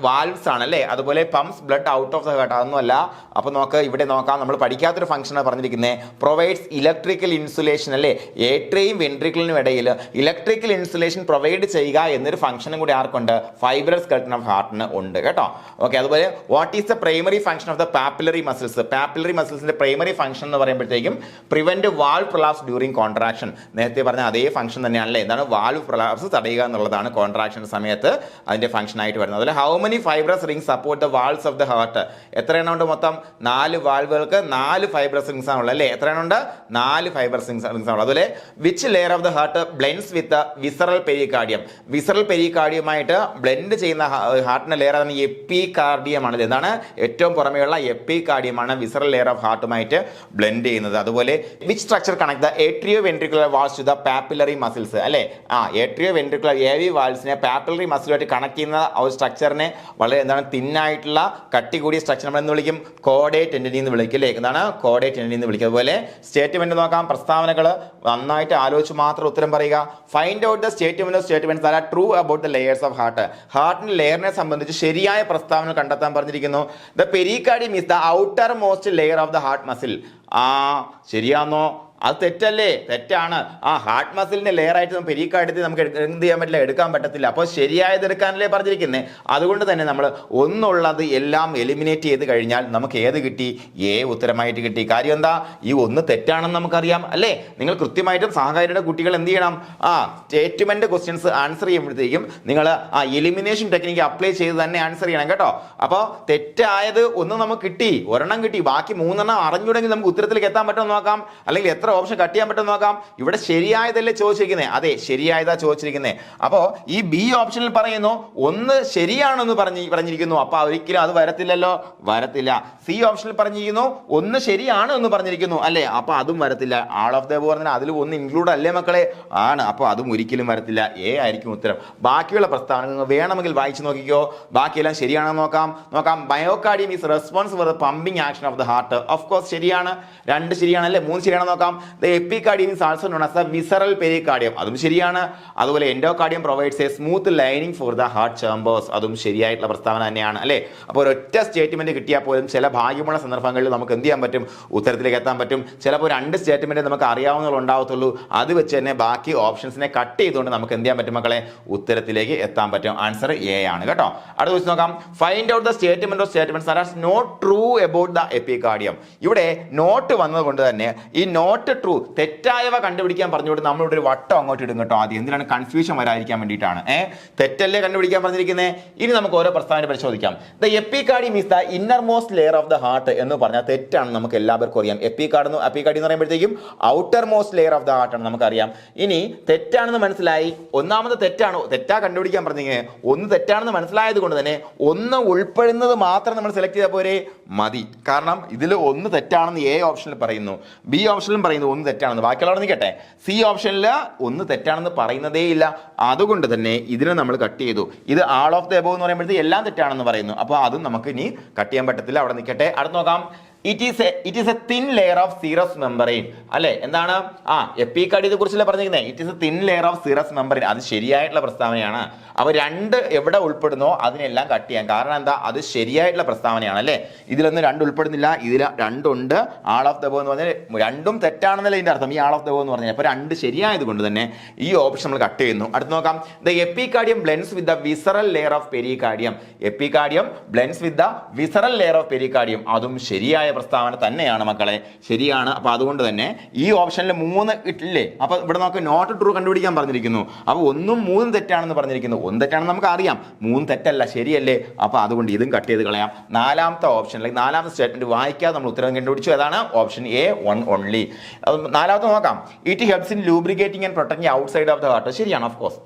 വാൽവ്സ് ആണ് അല്ലേ. അതുപോലെ pumps blood out of the heart, അതൊന്നുമല്ല. അപ്പോൾ നമുക്ക് ഇവിടെ നോക്കാം, നമ്മൾ പഠിക്കാത്തൊരു ഫംഗ്ഷനാണ് പറഞ്ഞിരിക്കുന്നത്. പ്രൊവൈഡ്സ് ഇലക്ട്രിക്കൽ ഇൻസുലേഷൻ അല്ലേ. ഏട്രിയയും വെൻട്രിക്കിളിനും ഇടയിൽ ഇലക്ട്രിക്കൽ ഇൻസുലേഷൻ പ്രൊവൈഡ് ചെയ്യുക എന്നൊരു ഫംഗ്ഷനും കൂടി ആർക്കുണ്ട്? ഫൈബർ സ്കെൽട്ടൺ ഓഫ് ഹാർട്ടിന് ഉണ്ട് കേട്ടോ. ഓക്കെ. അതുപോലെ what is the primary function of the papillary muscles? Papillary മസിൽസിന്റെ പ്രൈമറി ഫംഗ്ഷൻ എന്ന് പറയുമ്പോഴത്തേക്കും prevent valve prolapse during contraction. നേരത്തെ പറഞ്ഞ അതേ ഫംഗ്ഷൻ തന്നെയാണല്ലേ. എന്താണ്? വാൾവ് പ്രൊലാപ്സ് തടയുക എന്നുള്ളതാണ് കോൺട്രാക്ഷൻ സമയത്ത് അതിന്റെ ഫംഗ്ഷൻ ആയിട്ട് വരുന്നത്. അതുപോലെ how many fibrous rings support the walls of the heart? എത്ര എണ്ണം ഉണ്ട് മൊത്തം? 4 വാൾവുകൾക്ക് 4 ഫൈബ്രസ് റിംഗ്സ് ആണുള്ളത് അല്ലേ. എത്ര എണ്ണം ഉണ്ട്? 4 ഫൈബ്രസ് റിംഗ്സ് ആണ്. അതുപോലെ which layer of the heart blends with visceral pericardium? Visceral പെരികാർഡിയമായിട്ട് ബ്ലെൻഡ് ചെയ്യുന്ന ഹാർട്ടിന്റെ ലെയർ ആണ് എപ്പികാർഡിയം ആണ്. എന്താണ്? ഏറ്റവും പുറമെയുള്ള എപ്പികാർഡിയമാണ് വിസറൽ ലെയർ ഓഫ് ഹാർട്ടുമായിട്ട് ബ്ലെൻഡ് ചെയ്യുന്നത്. അതുപോലെ which structure connect the atrioventricular walls to the papillary muscles അല്ലേ. ഏട്രിയോ വെൻട്രിക്കുലർ AV വാൾസിനെ പാപ്പിലറി മസിലുമായിട്ട് കണക്ട് ചെയ്യുന്ന ഒരു സ്ട്രക്ചറിനെ വളരെ എന്താണ് തിന്നായിട്ടുള്ള കട്ടി കൂടിയ സ്ട്രക്ചർ നമ്മൾ എന്ന് വിളിക്കും? കോഡേറ്റ് ടെൻഡിനി എന്ന് വിളിക്കും അല്ലേ. എന്താണ്? കോഡേറ്റ് ടെൻഡിനി എന്ന് വിളിക്കും. അതുപോലെ സ്റ്റേറ്റ്മെന്റ് നോക്കാം. പ്രസ്താവനകൾ നന്നായിട്ട് ആലോചിച്ച് മാത്രം ഉത്തരം പറയുക. Find out the statements that are true about the layers of heart. ഹാർട്ടിന്റെ ലെയറിനെ സംബന്ധിച്ച് ശരിയായ പ്രസ്താവന കണ്ടെത്താൻ പറഞ്ഞിരിക്കുന്നു. The pericardium is the outermost layer of the heart muscle. ശരിയാണോ? അത് തെറ്റല്ലേ? തെറ്റാണ്. ഹാർട്ട് മസിലിന്റെ ലെയർ ആയിട്ട് പെരികാർഡിയത്തിൽ നമുക്ക് എന്ത് ചെയ്യാൻ പറ്റില്ല, എടുക്കാൻ പറ്റത്തില്ല. അപ്പോൾ ശരിയായത് എടുക്കാനല്ലേ പറഞ്ഞിരിക്കുന്നത്. അതുകൊണ്ട് തന്നെ നമ്മൾ ഒന്നുള്ളത് എല്ലാം എലിമിനേറ്റ് ചെയ്ത് കഴിഞ്ഞാൽ നമുക്ക് ഏത് കിട്ടി? എ ഉത്തരമായിട്ട് കിട്ടി. കാര്യം എന്താ? ഈ ഒന്ന് തെറ്റാണെന്ന് നമുക്കറിയാം അല്ലേ. നിങ്ങൾ കൃത്യമായിട്ടും സഹകാരിയുടെ കുട്ടികൾ എന്ത് ചെയ്യണം? സ്റ്റേറ്റ്മെന്റ് ക്വസ്റ്റ്യൻസ് ആൻസർ ചെയ്യുമ്പോഴത്തേക്കും നിങ്ങൾ എലിമിനേഷൻ ടെക്നിക്ക് അപ്ലൈ ചെയ്ത് തന്നെ ആൻസർ ചെയ്യണം കേട്ടോ. അപ്പോൾ തെറ്റായത് ഒന്ന് നമുക്ക് കിട്ടി, ഒരെണ്ണം കിട്ടി, ബാക്കി 3 എണ്ണം അറിഞ്ഞുണ്ടെങ്കിൽ നമുക്ക് ഉത്തരത്തിലേക്ക് എത്താൻ പറ്റുമെന്ന് നോക്കാം. അല്ലെങ്കിൽ എത്ര ഓപ്ഷൻ കട്ട് ചെയ്യാൻ പറ്റും നോക്കാം. ഇവിടെ ശരിയായതല്ലേ ചോദിച്ചിരിക്കുന്നത്? അതെ, ശരിയായതാ ചോദിച്ചിരിക്കുന്നത്. അപ്പോൾ ഈ ബി ഓപ്ഷനിൽ പറയുന്നു ഒന്ന് ശരിയാണെന്ന് പറഞ്ഞിരിക്കുന്നു. അപ്പൊ ഒരിക്കലും അത് വരത്തില്ലല്ലോ, വരത്തില്ല. സി ഓപ്ഷനിൽ പറഞ്ഞിരിക്കുന്നു ഒന്ന് ശരിയാണ് എന്ന് പറഞ്ഞിരിക്കുന്നു അല്ലേ. അപ്പൊ അതും വരത്തില്ല. ആൾ ഓഫ് ദ എബോവ് പറഞ്ഞാൽ അതിൽ ഒന്ന് ഇൻക്ലൂഡ് അല്ലേ മക്കളെ? ആണ്. അപ്പോൾ അതും ഒരിക്കലും വരത്തില്ല. എ ആയിരിക്കും ഉത്തരം. ബാക്കിയുള്ള പ്രസ്താവന വേണമെങ്കിൽ വായിച്ചു നോക്കിക്കോ. ബാക്കിയെല്ലാം ശരിയാണെന്ന് നോക്കാം. Myocardium is response for the pumping action of the heart. Of course ശരിയാണ്. 2 ശരിയാണല്ലേ. 3 ശരിയാണെന്ന് നോക്കാം. The epicardium is also known as a visceral pericardium. അതും ശരിയാണ്. അതുപോലെ endocardium provides A smooth lining for the heart chambers. അതും ശരിയായിട്ടുള്ള പ്രസ്താവന തന്നെയാണ് അല്ലേ. അപ്പോൾ ഒരൊറ്റ സ്റ്റേറ്റ്മെന്റ് കിട്ടിയാൽ പോലും ചില ഭാഗ്യമുള്ള സന്ദർഭങ്ങളിൽ നമുക്ക് എന്ത് ചെയ്യാൻ പറ്റും? ഉത്തരത്തിലേക്ക് എത്താൻ പറ്റും. ചിലപ്പോൾ 2 സ്റ്റേറ്റ്മെന്റ് നമുക്ക് അറിയാവുന്നുണ്ടാവത്തുള്ളൂ. അത് വെച്ച് തന്നെ ബാക്കി ഓപ്ഷൻസിനെ കട്ട് ചെയ്തുകൊണ്ട് നമുക്ക് എന്ത് ചെയ്യാൻ പറ്റും മക്കളെ? ഉത്തരത്തിലേക്ക് എത്താൻ പറ്റും. ആൻസർ എ ആണ് കേട്ടോ. അടുത്ത ക്വസ്റ്റ്യൻ നോക്കാം. Find out the statement of statements that are not true about the epicardium. ഇവിടെ നോട്ട് വന്നതുകൊണ്ട് തന്നെ ഈ നോട്ട് ട്രൂ തെറ്റായവ കണ്ടുപിടിക്കാൻ പറഞ്ഞുകൊണ്ട് നമ്മളിവിടെ ഒരു വട്ടം അങ്ങോട്ട് ഇടും കേട്ടോ. ആദ്യം എന്തിനാണ്? കൺഫ്യൂഷൻ വരാതിരിക്കാൻ വേണ്ടിയിട്ടാണ്. തെറ്റല്ലേ കണ്ടുപിടിക്കാൻ പറഞ്ഞിരിക്കുന്നത്. ഇനി നമുക്ക് ഓരോ പ്രസ്താവന പരിശോധിക്കാം. The epicardium is the inner most layer of the heart എന്ന് പറഞ്ഞാൽ തെറ്റാണ്. നമുക്ക് എല്ലാവർക്കും അറിയാം. എപ്പികാർഡിയം എന്ന് പറയുമ്പോഴത്തേക്കും outer most layer of the heart ആണ് നമുക്കറിയാം. ഇനി തെറ്റാണെന്ന് മനസ്സിലായി. ഒന്നാമത് തെറ്റാണോ? തെറ്റാ കണ്ടുപിടിക്കാൻ പറഞ്ഞിരിക്കുന്നത്. ഒന്ന് തെറ്റാണെന്ന് മനസ്സിലായത് കൊണ്ട് തന്നെ ഒന്ന് ഉൾപ്പെടുന്നത് മാത്രം നമ്മൾ സെലക്ട് ചെയ്താൽ പോരെ? മതി. കാരണം ഇതിൽ ഒന്ന് തെറ്റാണെന്ന് എ ഓപ്ഷനിൽ പറയുന്നു, ബി ഓപ്ഷനിലും പറയുന്നു ഒന്ന് തെറ്റാണെന്ന്. ബാക്കിയുള്ളവർ നിൽക്കട്ടെ. സി ഓപ്ഷനിൽ ഒന്ന് തെറ്റാണെന്ന് പറയുന്നതേ ഇല്ല. അതുകൊണ്ട് തന്നെ ഇതിനെ നമ്മൾ കട്ട് ചെയ്തു. ഇത് ആൾ ഓഫ് ദ എബോവ് എന്ന് പറയുമ്പോഴത്തേക്ക് എല്ലാം തെറ്റാണെന്ന് പറയുന്നു. അപ്പോൾ അതും നമുക്ക് ഇനി കട്ട് ചെയ്യാൻ പറ്റത്തില്ല. അവിടെ നിൽക്കട്ടെ. അടുത്ത് നോക്കാം. It is a thin layer of serous membrane അല്ലെ. എന്താണ്? എപ്പികാർഡിയത്തെ കുറിച്ചല്ലേ പറഞ്ഞിരിക്കുന്നത്. It is a thin layer of serous membrane. അത് ശരിയായിട്ടുള്ള പ്രസ്താവനയാണ്. അപ്പോൾ 2 എവിടെ ഉൾപ്പെടുന്നോ അതിനെല്ലാം കട്ട് ചെയ്യാം. കാരണം എന്താ? അത് ശരിയായിട്ടുള്ള പ്രസ്താവനയാണ് അല്ലേ. ഇതിലൊന്നും 2 ഉൾപ്പെടുന്നില്ല, ഇതിൽ 2 ഉണ്ട്. ആൾ ഓഫ് ദ എബോവ് എന്ന് പറഞ്ഞാൽ 2ഉം തെറ്റാണെന്നല്ലേ ഇതിന്റെ അർത്ഥം. ഈ ആൾ ഓഫ് ദ എബോവ് എന്ന് പറഞ്ഞാൽ അപ്പോൾ 2 ശരിയായത് കൊണ്ട് തന്നെ ഈ ഓപ്ഷൻ നമ്മൾ കട്ട് ചെയ്യുന്നു. അടുത്ത് നോക്കാം. The epicardium blends with the visceral layer of pericardium. Epicardium blends with the visceral layer of pericardium. അതും ശരിയായ പ്രസ്താവന തന്നെയാണ് മക്കളെ, ശരിയാണ്. അപ്പൊ അതുകൊണ്ട് തന്നെ ഈ ഓപ്ഷനിൽ 3 ഇട്ടില്ലേ. അപ്പൊ ഇവിടെ നമുക്ക് നോട്ട് ട്രൂ കണ്ടുപിടിക്കാൻ പറഞ്ഞിരിക്കുന്നു. അപ്പൊ 1ഉം 3ഉം തെറ്റാണെന്ന് പറഞ്ഞിരിക്കുന്നു. 1 തെറ്റാണെന്ന് നമുക്ക് അറിയാം, 3 തെറ്റല്ല, ശരിയല്ലേ. അപ്പൊ അതുകൊണ്ട് ഇതും കട്ട് ചെയ്ത് കളയാം. 4ാമത്തെ ഓപ്ഷൻ അല്ലെങ്കിൽ 4ാമത്തെ സ്റ്റേറ്റ്മെന്റ് വായിക്കാതെ നമ്മൾ ഉത്തരം കണ്ടുപിടിച്ചു. അതാണ് ഓപ്ഷൻ എ, 1 ഓൺലി. 4ാമത്തെ നോക്കാം. It helps in lubricating and protecting outside of the heart. ശരിയാണ്, ഓഫ് കോഴ്സ്.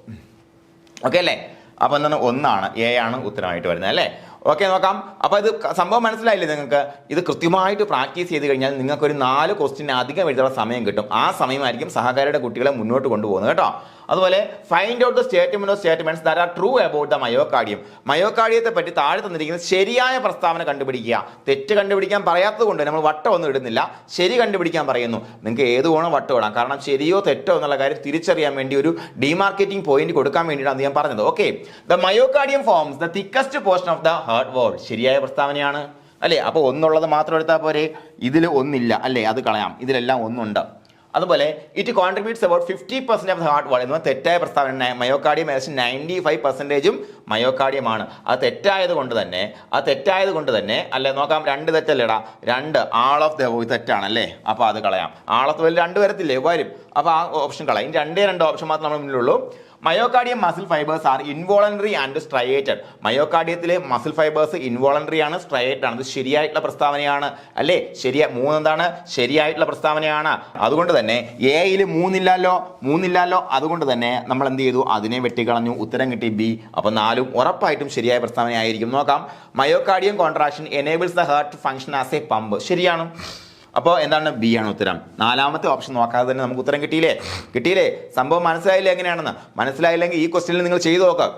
ഓക്കെ അല്ലേ? അപ്പൊ എന്താണ് 1 ആണ്, എ ആണ് ഉത്തരമായിട്ട് വരുന്നത് അല്ലേ? ഓക്കെ, നോക്കാം. അപ്പൊ ഇത് സംഭവം മനസ്സിലായില്ലേ നിങ്ങൾക്ക്? ഇത് കൃത്യമായിട്ട് പ്രാക്ടീസ് ചെയ്ത് കഴിഞ്ഞാൽ നിങ്ങൾക്ക് ഒരു 4 ക്വസ്റ്റ്യൻ അധികം എഴുതാനുള്ള സമയം കിട്ടും. ആ സമയമായിരിക്കും സഹകാരിയുടെ കുട്ടികളെ മുന്നോട്ട് കൊണ്ടുപോകുന്നത് കേട്ടോ. അതുപോലെ find out the statements that are true about the myocardium. മയോകാർഡിയത്തെ പറ്റി താഴെ തന്നിരിക്കുന്നത് ശരിയായ പ്രസ്താവന കണ്ടുപിടിക്കുക. തെറ്റ് കണ്ടുപിടിക്കാൻ പറയാത്തത് കൊണ്ട് നമ്മൾ വട്ടമൊന്നും ഇടുന്നില്ല, ശരി കണ്ടുപിടിക്കാൻ പറയുന്നു. നിങ്ങൾക്ക് ഏത് വേണോ വട്ടം ഇടാം, കാരണം ശരിയോ തെറ്റോ എന്നുള്ള കാര്യം തിരിച്ചറിയാൻ വേണ്ടി ഒരു ഡിമാർക്കറ്റിംഗ് പോയിന്റ് കൊടുക്കാൻ വേണ്ടിയിട്ടാണ് ഞാൻ പറഞ്ഞത്. Okay, the myocardium forms the thickest portion of the heart wall. ശരിയായ പ്രസ്താവനയാണ് അല്ലേ? അപ്പോൾ ഒന്നുള്ളത് മാത്രം എടുത്താൽ പോരെ, ഇതിൽ ഒന്നില്ല അല്ലേ, അത് കളയാം, ഇതിലെല്ലാം ഒന്നുണ്ട്. അതുപോലെ it contributes about 50% of the heart wall എന്ന തെറ്റായ പ്രസ്താവന. മയോകാർഡിയം ഏകദേശം 95% മയോകാർഡിയമാണ്. അത് തെറ്റായത് കൊണ്ട് തന്നെ അല്ലേ, നോക്കാം, 2 തെറ്റല്ലേടാ, 2 ആൾ ഓഫ് ദ തെറ്റാണല്ലേ, അപ്പോൾ അത് കളയാം. ആൾ ഓഫ് ദ 2 വരത്തില്ലേ, വരും, അപ്പോൾ ആ ഓപ്ഷൻ കളയാം. 2 ഓപ്ഷൻ മാത്രം നമ്മൾ മുന്നിലുള്ളൂ. Myocardium muscle fibres are involuntary and striated. മയോകാർഡിയത്തിലെ മസിൽ ഫൈബേഴ്സ് ഇൻവോളണ്ടറി ആണ്, സ്ട്രയേറ്റഡ് ആണ്. ഇത് ശരിയായിട്ടുള്ള പ്രസ്താവനയാണ് അല്ലേ? 3 എന്താണ്? ശരിയായിട്ടുള്ള പ്രസ്താവനയാണ്. അതുകൊണ്ട് തന്നെ എയിൽ 3 ഇല്ലല്ലോ. അതുകൊണ്ട് തന്നെ നമ്മൾ എന്ത് ചെയ്തു? അതിനെ വെട്ടിക്കളഞ്ഞു, ഉത്തരം കിട്ടി ബി. അപ്പൊ 4 ഉറപ്പായിട്ടും ശരിയായ പ്രസ്താവനയായിരിക്കും. നോക്കാം, myocardium contraction enables the heart function as A pump. ശരിയാണ്. അപ്പോൾ എന്താണ്? ബി ആണ് ഉത്തരം. 4ാമത്തെ ഓപ്ഷൻ നോക്കാതെ തന്നെ നമുക്ക് ഉത്തരം കിട്ടിയില്ലേ? സംഭവം മനസ്സിലായില്ലേ എങ്ങനെയാണെന്ന്? മനസ്സിലായില്ലെങ്കിൽ ഈ ക്വസ്റ്റ്യനിൽ നിങ്ങൾ ചെയ്തു നോക്കാം.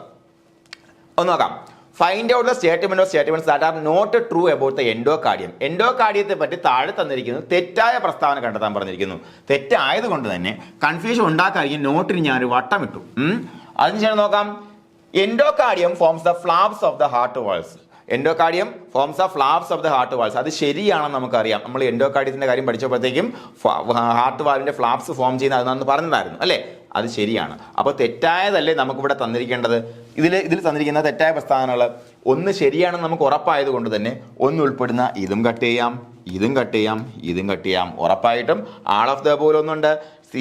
ഒന്ന് നോക്കാം. Find out the statements that are not true about the endocardium. എൻഡോകാർഡിയത്തെ പറ്റി താഴെ തന്നിരിക്കുന്നത് തെറ്റായ പ്രസ്താവന കണ്ടെത്താൻ പറഞ്ഞിരിക്കുന്നു. തെറ്റായതുകൊണ്ട് തന്നെ കൺഫ്യൂഷൻ ഉണ്ടാക്കാതിരിക്കും നോട്ടിന് ഞാനൊരു വട്ടം ഇട്ടു. അതിനുശേഷം നോക്കാം, endocardium forms the flaps of the heart walls. Endocardium forms the flaps of the heart walls. അത് ശരിയാണെന്ന് നമുക്കറിയാം. നമ്മൾ എൻഡോകാർഡിയത്തിന്റെ കാര്യം പഠിച്ചപ്പോഴത്തേക്കും ഹാർട്ട് വാൽവിന്റെ ഫ്ലാപ്സ് ഫോം ചെയ്യുന്ന അതെന്ന് പറഞ്ഞിട്ടുണ്ടായിരുന്നു അല്ലേ? അത് ശരിയാണ്. അപ്പോൾ തെറ്റായതല്ലേ നമുക്കിവിടെ തന്നിരിക്കേണ്ടത്? ഇതിൽ തന്നിരിക്കുന്ന തെറ്റായ പ്രസ്താവനകൾ 1 ശരിയാണെന്ന് നമുക്ക് ഉറപ്പായത് കൊണ്ട് തന്നെ 1 ഉൾപ്പെടുന്ന ഇതും കട്ട് ചെയ്യാം. ഉറപ്പായിട്ടും ആൾ ഓഫ് ദ പോലെ ഒന്നുണ്ട്,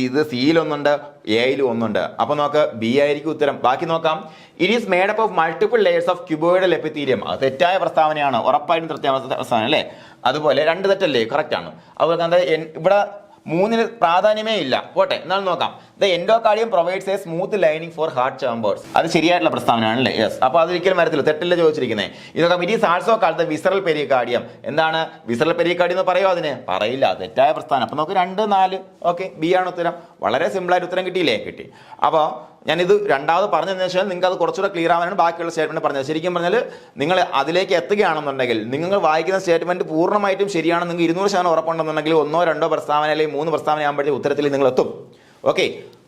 ഇത് സിയിൽ ഒന്നുണ്ട്, എയിൽ ഒന്നുണ്ട്. അപ്പൊ നോക്ക്, ബി ആയിരിക്കും ഉത്തരം. ബാക്കി നോക്കാം. It is made up of multiple layers of cuboidal epithelium. അത് തെറ്റായ പ്രസ്താവനയാണ്, ഉറപ്പായിട്ടും തെറ്റായ പ്രസ്താവന അല്ലേ? അതുപോലെ 2 തെറ്റല്ലേ, കറക്റ്റ് ആണ്. അതുപോലെ ഇവിടെ 3 പ്രാധാന്യമേ ഇല്ല, പോട്ടെ, എന്നാലും നോക്കാം. The endocardium provides A smooth lining four heart chambers. അത് ശരിയായിട്ടുള്ള പ്രസ്താവനയാണല്ലേ? യെസ്. അപ്പോൾ അതൊരിക്കലും വരത്തില്ല, തെറ്റല്ലേ ചോദിച്ചിരിക്കുന്നത്. ഇതൊക്കെ it is also called the visceral pericardium. എന്താണ് വിസറൽ പെരികാർഡിയം എന്ന് പറയുമോ? അതിന് പറയില്ല, തെറ്റായ പ്രസ്താവന. അപ്പോൾ നമുക്ക് 2, 4. ഓക്കെ, ബി ആണ് ഉത്തരം. വളരെ സിമ്പിളായിട്ട് ഉത്തരം കിട്ടിയില്ലേ? കിട്ടി. അപ്പോൾ ഞാനിത് രണ്ടാമത് പറഞ്ഞതിന് ശേഷം നിങ്ങൾക്ക് അത് കുറച്ചുകൂടെ ക്ലിയർ ആവാനാണ് ബാക്കിയുള്ള സ്റ്റേറ്റ്മെന്റ് പറഞ്ഞത്. ശരിക്കും പറഞ്ഞാൽ നിങ്ങൾ അതിലേക്ക് എത്തുകയാണെന്നുണ്ടെങ്കിൽ, നിങ്ങൾ വായിക്കുന്ന സ്റ്റേറ്റ്മെന്റ് പൂർണ്ണമായിട്ടും ശരിയാണ്, നിങ്ങൾക്ക് 200% ഉറപ്പുണ്ടെന്നുണ്ടെങ്കിൽ 1, 2 പ്രസ്താവന അല്ലെങ്കിൽ 3 പ്രസ്താവന ആകുമ്പോഴത്തേക്ക് ഉത്തരത്തിൽ നിങ്ങൾ എത്തും. ഓക്കെ,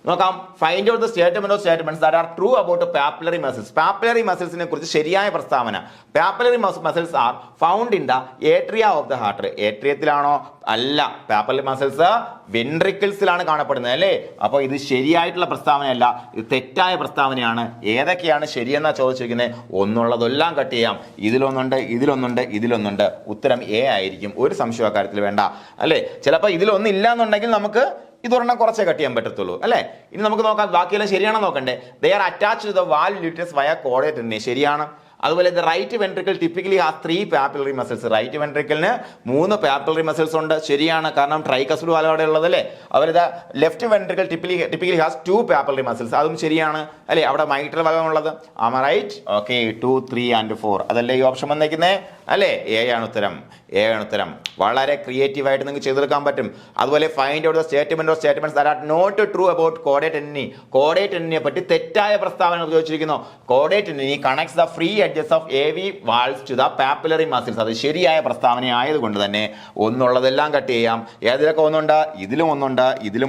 നോക്കാം. Find out the statements that are true about papillary muscles. Papillary മസിൽസിനെ കുറിച്ച് ശരിയായ പ്രസ്താവന. Papillary muscles are found in the atria of the heart. ഏട്രിയത്തിലാണോ? അല്ല. പാപ്പിലറി മസിൽസ് വെൻട്രിക്കിൾസിലാണ് കാണപ്പെടുന്നത് അല്ലേ? അപ്പോൾ ഇത് ശരിയായിട്ടുള്ള പ്രസ്താവനയല്ല, ഇത് തെറ്റായ പ്രസ്താവനയാണ്. ഏതൊക്കെയാണ് ശരിയെന്നാ ചോദിച്ചിരിക്കുന്നത്? ഒന്നുള്ളതെല്ലാം കട്ട് ചെയ്യാം. ഇതിലൊന്നുണ്ട്. ഉത്തരം എ ആയിരിക്കും. ഒരു സംശയ കാര്യത്തിൽ വേണ്ട അല്ലേ? ചിലപ്പോൾ ഇതിലൊന്നില്ല എന്നുണ്ടെങ്കിൽ നമുക്ക് ഇതൊരെണ്ണം കുറച്ചേ കട്ട് ചെയ്യാൻ പറ്റത്തുള്ളൂ അല്ലേ? ഇനി നമുക്ക് നോക്കാം, ബാക്കിയെല്ലാം ശരിയാണോ നോക്കണ്ടേ. They are attached to the valve uterus via chordae തന്നെ. ശരിയാണ്. അതുപോലെ the right ventricle typically has 3 papillary muscles. Right വെൻട്രിക്കിളിന് 3 പാപ്പിലറി മസിൽസ് ഉണ്ട്. ശരിയാണ്, കാരണം ട്രൈകസ്പിഡ് വാൽവ് അവിടെ ഉള്ളത് അല്ലേ? അവരുടെ left ventricle typically has 2 papillary muscles. അതും ശരിയാണ് അല്ലേ? അവിടെ മൈട്രൽ ഭാഗം ഉള്ളത്. Am right? ഓക്കെ, 2, 3 and 4 അതല്ലേ ഈ ഓപ്ഷൻ വന്നേക്കുന്നേ അല്ലേ? എ ആണ് ഉത്തരം. വളരെ ക്രിയേറ്റീവ് ആയിട്ട് നിങ്ങൾക്ക് ചെയ്തെടുക്കാൻ പറ്റും. അതുപോലെ find out the statements that are not true about chordae tendineae. Chordae ടെൻഡിനിയെ പറ്റി തെറ്റായ പ്രസ്താവന ഉപയോഗിച്ചിരിക്കുന്നു. Chordae tendineae connects the free edges of AV valves to the papillary muscles. അത് ശരിയായ പ്രസ്താവന ആയതുകൊണ്ട് തന്നെ ഒന്നുള്ളതെല്ലാം കട്ട് ചെയ്യാം. ഏതിലൊക്കെ ഒന്നുണ്ട്? ഇതിലും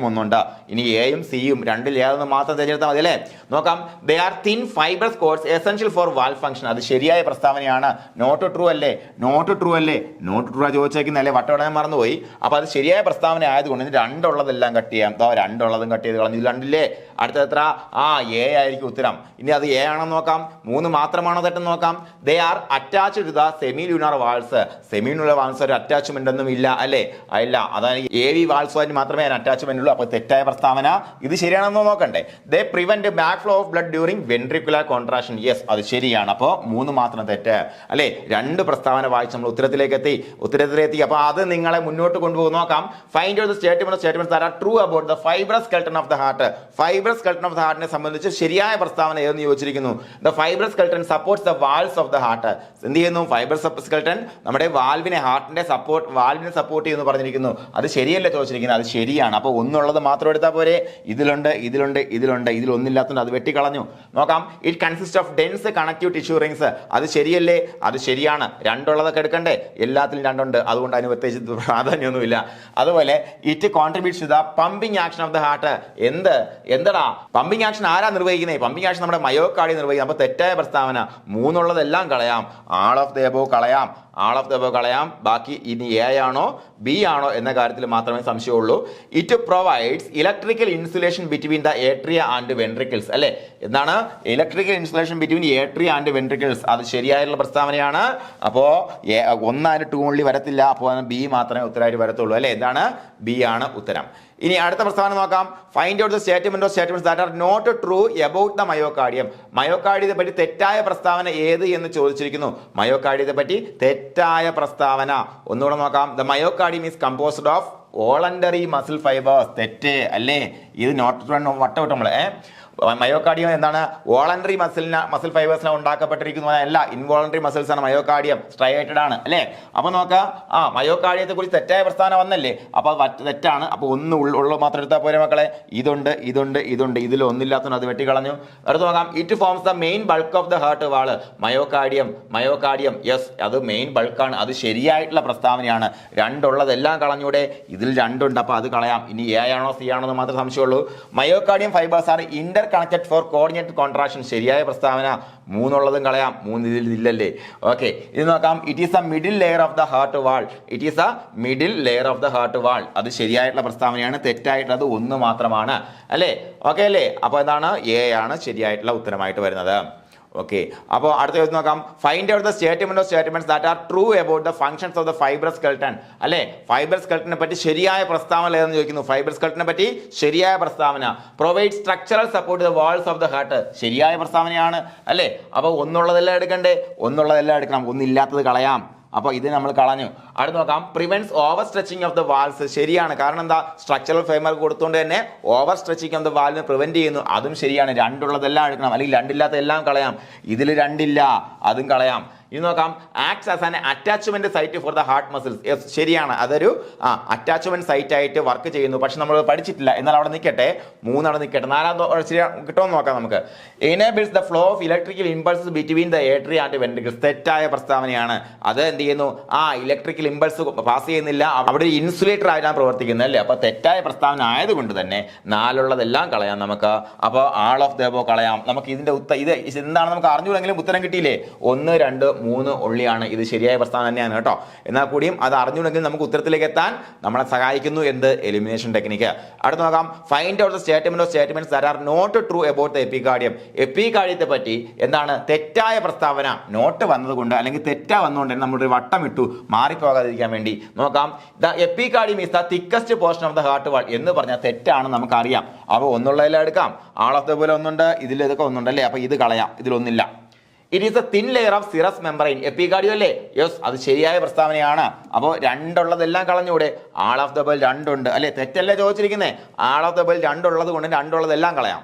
ഒന്നുണ്ട്. ഇനി എയും സിയും 2ൽ ഏതൊന്ന് മാത്രം തിരഞ്ഞെടുത്താൽ മതി അല്ലേ? നോക്കാം. They are thin fibres cords essential for valve function. അത് ശരിയായ പ്രസ്താവനയാണ്. നോട്ട് ട്രൂ അല്ലേ? നോട്ട് ട്രൂ ചോദിച്ചേക്കുന്നല്ലേ? വട്ടവടനെ മറന്നുപോയി. അപ്പൊ അത് ശരിയായ പ്രസ്താവന ആയതുകൊണ്ട് 2 ഉള്ളതെല്ലാം കട്ട് ചെയ്യാം. 2 ഉള്ളതും കട്ട് ചെയ്ത് കളഞ്ഞു. 2 ഇല്ലേ? അടുത്ത എത്ര? എ ആയിരിക്കും ഉത്തരം. ഇനി അത് എ ആണെന്ന് നോക്കാം. 3 മാത്രമാണോ തെറ്റെന്ന് നോക്കാം. They are attached to the semilunar valves. Semilunar valves ഒരു അറ്റാച്ച്മെന്റ് ഒന്നും ഇല്ല അല്ലേ? ഇല്ല. അതായത് AV വാൾസുമായിട്ട് മാത്രമേ അറ്റാച്ച്മെന്റ് ഉള്ളൂ. അപ്പോൾ തെറ്റായ പ്രസ്താവന. ഇത് ശരിയാണെന്ന് നോക്കണ്ടേ. They prevent back flow of blood during ventricular contraction. Yes, അത് ശരിയാണ്. അപ്പോൾ 3 മാത്രം തെറ്റ് അല്ലേ? 2 പ്രസ്താവന വായിച്ച് നമ്മൾ ഉത്തരത്തിലെത്തി. അപ്പോൾ അത് നിങ്ങളെ മുന്നോട്ട് കൊണ്ടുപോകും. നോക്കാം. Find out the statements that are true about the fibrous skeleton of the heart. Fibrous skeleton of the ഹാർട്ടിനെ സംബന്ധിച്ച് ശരിയായ പ്രസ്താവന ഏതെന്ന് ചോദിച്ചിരിക്കുന്നു. The fibrous skeleton supports the walls of the heart. എന്ത് ചെയ്യുന്നു? ഫൈബ്രസ് സ്കെൽട്ടൺ നമ്മുടെ വാൽവിനെ, ഹാർട്ടിന്റെ വാൽവിനെ സപ്പോർട്ട് ചെയ്യുന്നു പറഞ്ഞിരിക്കുന്നു. അത് ശരിയല്ലേ ചോദിച്ചിരിക്കുന്നത്? അത് ശരിയാണ്. അപ്പോൾ ഒന്നുള്ളത് മാത്രം എടുത്താൽ പോരെ? ഇതിലൊന്നില്ലാത്തതുകൊണ്ട് അത് വെട്ടിക്കളഞ്ഞു. നോക്കാം. It consist of dense connective tissue rings. അത് ശരിയല്ലേ? അത് ശരിയാണ്. രണ്ടുള്ളതൊക്കെ എടുക്കണ്ടേ? എല്ലാത്തിലും രണ്ടുണ്ട്, അതുകൊണ്ട് അതിന് പ്രത്യേകിച്ച് പ്രാധാന്യമൊന്നുമില്ല. അതുപോലെ it contributes to the pumping action of the heart. എന്തടാ പമ്പിംഗ് ആക്ഷൻ ആരാ നിർവഹിക്കുന്നത്? പമ്പിംഗ് ആക്ഷൻ നമ്മുടെ മയോകാർഡിയം നിർവഹിക്കുന്നത്. അപ്പോൾ തെറ്റായ പ്രസ്താവന. മൂന്നുള്ളതെല്ലാം കളയാം. ആൾ ഓഫ് ദ എബോവ് കളയാം. ബാക്കി ഇനി എ ആണോ ബി ആണോ എന്ന കാര്യത്തിൽ മാത്രമേ സംശയമുള്ളൂ. It provides electrical insulation between the atria and ventricles. അല്ലെ, എന്താണ് electrical insulation between atria and ventricles? അത് ശരിയായിട്ടുള്ള പ്രസ്താവനയാണ്. അപ്പോൾ 1 ഓൺലി വരത്തില്ല. അപ്പോൾ ബി മാത്രമേ ഉത്തരമായിട്ട് വരത്തുള്ളൂ. അല്ലെ, എന്താണ്? ബി ആണ് ഉത്തരം. ഇനി അടുത്ത പ്രസ്താവന നോക്കാം. Find out the statements that are not true about the myocardium. മയോകാർഡിയത്തെ പറ്റി തെറ്റായ പ്രസ്താവന ഏത് എന്ന് ചോദിച്ചിരിക്കുന്നു. മയോകാർഡിയത്തെ പറ്റി തെറ്റായ പ്രസ്താവന ഒന്നുകൂടെ നോക്കാം. The myocardium is composed of voluntary muscle fibres. തെറ്റ് അല്ലേ? ഇത് നോട്ട് വട്ടം നമ്മളെ മയോകാർഡിയം എന്താണ്? വോളണ്ടറി മസിൽ ഫൈബേഴ്സിനെ ഉണ്ടാക്കപ്പെട്ടിരിക്കുന്നതല്ല, ഇൻവോളണ്ടറി മസിൽസ് ആണ്. മയോകാർഡിയം സ്ട്രൈറ്റഡ് ആണ്. അല്ലേ? അപ്പൊ നോക്കാം. മയോകാർഡിയത്തെ കുറിച്ച് തെറ്റായ പ്രസ്താവന വന്നല്ലേ? അപ്പൊ തെറ്റാണ്. അപ്പൊ ഉള്ള മാത്രം എടുത്താൽ പോരെ മക്കളെ? ഇതുണ്ട്. ഇതിൽ ഒന്നില്ലാത്തതുകൊണ്ട് അത് വെട്ടിക്കളഞ്ഞു. അടുത്ത് നോക്കാം. It forms the main bulk of the heart wall. Myocardium yes, അത് മെയിൻ ബൾക്കാണ്. അത് ശരിയായിട്ടുള്ള പ്രസ്താവനയാണ്. രണ്ടുള്ളതെല്ലാം കളഞ്ഞൂടെ? ഇതിൽ രണ്ടുണ്ട്, അപ്പൊ അത് കളയാം. ഇനി എ ആണോ സി ആണോ എന്ന് മാത്രമേ സംശയമുള്ളൂ. Myocardium fibres are interconnected for coordinated contraction. ശരിയായ പ്രസ്താവന. മൂന്നുള്ളതും കളയാം. ഇതിൽ ഇല്ലല്ലേ? ഓക്കെ, ഇത് നോക്കാം. It is a middle layer of the heart wall. അത് ശരിയായിട്ടുള്ള പ്രസ്താവനയാണ്. തെറ്റായിട്ടുള്ളത് 1 മാത്രമാണ്. അല്ലേ? ഓക്കെ അല്ലേ? അപ്പോൾ എന്താണ്? എ ആണ് ശരിയായിട്ടുള്ള ഉത്തരമായിട്ട് വരുന്നത്. ഓക്കെ, അപ്പോൾ അടുത്ത നോക്കാം. Find out the statements that are true about the functions of the fibrous skeleton. അല്ലെ, ഫൈബ്രസ് സ്കെൽട്ടനെ പറ്റി ശരിയായ പ്രസ്താവന ഏതെന്ന് ചോദിക്കുന്നു. ഫൈബ്രസ് സ്കെൽട്ടനെ പറ്റി ശരിയായ പ്രസ്താവന. Provide structural support the walls of the heart. ശരിയായ പ്രസ്താവനയാണ്. അല്ലെ, അപ്പോൾ ഒന്നുള്ളതെല്ലാം എടുക്കണ്ടേ? ഒന്നുള്ളതെല്ലാം എടുക്കണം. ഒന്നില്ലാത്തത് കളയാം. അപ്പോൾ ഇത് നമ്മൾ കളഞ്ഞു. അടുത്ത് നോക്കാം. Prevents overstretching of the valves. ശരിയാണ്. കാരണം എന്താ? സ്ട്രക്ചറൽ ഫ്രെയിംവർക്ക് കൊടുത്തുകൊണ്ട് തന്നെ ഓവർ സ്ട്രെച്ചിങ് ഓഫ് ദ വാൽവിനെ പ്രിവെന്റ് ചെയ്യുന്നു. അതും ശരിയാണ്. രണ്ടുള്ളതെല്ലാം എടുക്കണം, അല്ലെങ്കിൽ രണ്ടില്ലാത്ത എല്ലാം കളയാം. ഇതിൽ രണ്ടില്ല, അതും കളയാം. ഇനി നോക്കാം. Acts as an attachment site for the heart muscles. ശരിയാണ്. അതൊരു അറ്റാച്ച്മെന്റ് സൈറ്റ് ആയിട്ട് വർക്ക് ചെയ്യുന്നു. പക്ഷെ നമ്മൾ പഠിച്ചിട്ടില്ല. എന്നാൽ അവിടെ നിൽക്കട്ടെ. 3 അവിടെ നിൽക്കട്ടെ. 4 കിട്ടുമെന്ന് നോക്കാം നമുക്ക്. Enables the flow of electrical impulses between the atria and ventricles. തെറ്റായ പ്രസ്താവനയാണ്. അത് എന്ത് ചെയ്യുന്നു? ഇലക്ട്രിക്കൽ ഇമ്പൾസ് പാസ് ചെയ്യുന്നില്ല. അവിടെ ഇൻസുലേറ്റർ ആയിട്ടാണ് പ്രവർത്തിക്കുന്നത്. അല്ലേ? അപ്പോൾ തെറ്റായ പ്രസ്താവന ആയതുകൊണ്ട് തന്നെ 4ഉള്ളതെല്ലാം കളയാം നമുക്ക്. അപ്പോൾ ആൾ ഓഫ് ദ എബോവ് കളയാം. നമുക്ക് ഇതിന്റെ ഇത് എന്താണ് നമുക്ക് അറിഞ്ഞുകൂടെങ്കിലും ഉത്തരം കിട്ടിയില്ലേ? 1, 2, 3 ഒള്ളിയാണ്. ഇത് ശരിയായ പ്രസ്താവന തന്നെയാണ് കേട്ടോ. എന്നാൽ കൂടിയും അത് അറിഞ്ഞുണ്ടെങ്കിൽ നമുക്ക് ഉത്തരത്തിലേക്ക് എത്താൻ നമ്മളെ സഹായിക്കുന്നു എന്ത്? Elimination technique. അടുത്ത് നോക്കാം. Find out the statements that are not true about the epicardium. എപ്പികാർഡിയത്തെ പറ്റി എന്താണ് തെറ്റായ പ്രസ്താവന? നോട്ട് വന്നതുകൊണ്ട് അല്ലെങ്കിൽ തെറ്റാ വന്നുകൊണ്ട് നമ്മളൊരു വട്ടം ഇട്ടു മാറിപ്പോകാതിരിക്കാൻ വേണ്ടി. നോക്കാം. The epicardium is the thickest portion of the heart wall എന്ന് പറഞ്ഞാൽ തെറ്റാണ്, നമുക്കറിയാം. അപ്പോൾ ഒന്നുള്ളതെല്ലാം എടുക്കാം. ആൾ ഓഫ് ദ പോലെ ഒന്നുണ്ട്, ഇതിൽ ഇതൊക്കെ ഒന്നുണ്ടല്ലേ? അപ്പോൾ ഇത് കളയാം. ഇതിലൊന്നില്ല. It is a thin layer of serous membrane. Epicardium അല്ലേ? യെസ്, അത് ശരിയായ പ്രസ്താവനയാണ്. അപ്പോൾ രണ്ടുള്ളതെല്ലാം കളഞ്ഞൂടെ? ആൾ ഓഫ് ദ ബെൽ 2 ഉണ്ട് അല്ലേ? തെറ്റല്ലേ ചോദിച്ചിരിക്കുന്നത്? ആൾ ഓഫ് ദ ബെൽ 2 ഉള്ളത് കൊണ്ട് രണ്ടുള്ളതെല്ലാം കളയാം.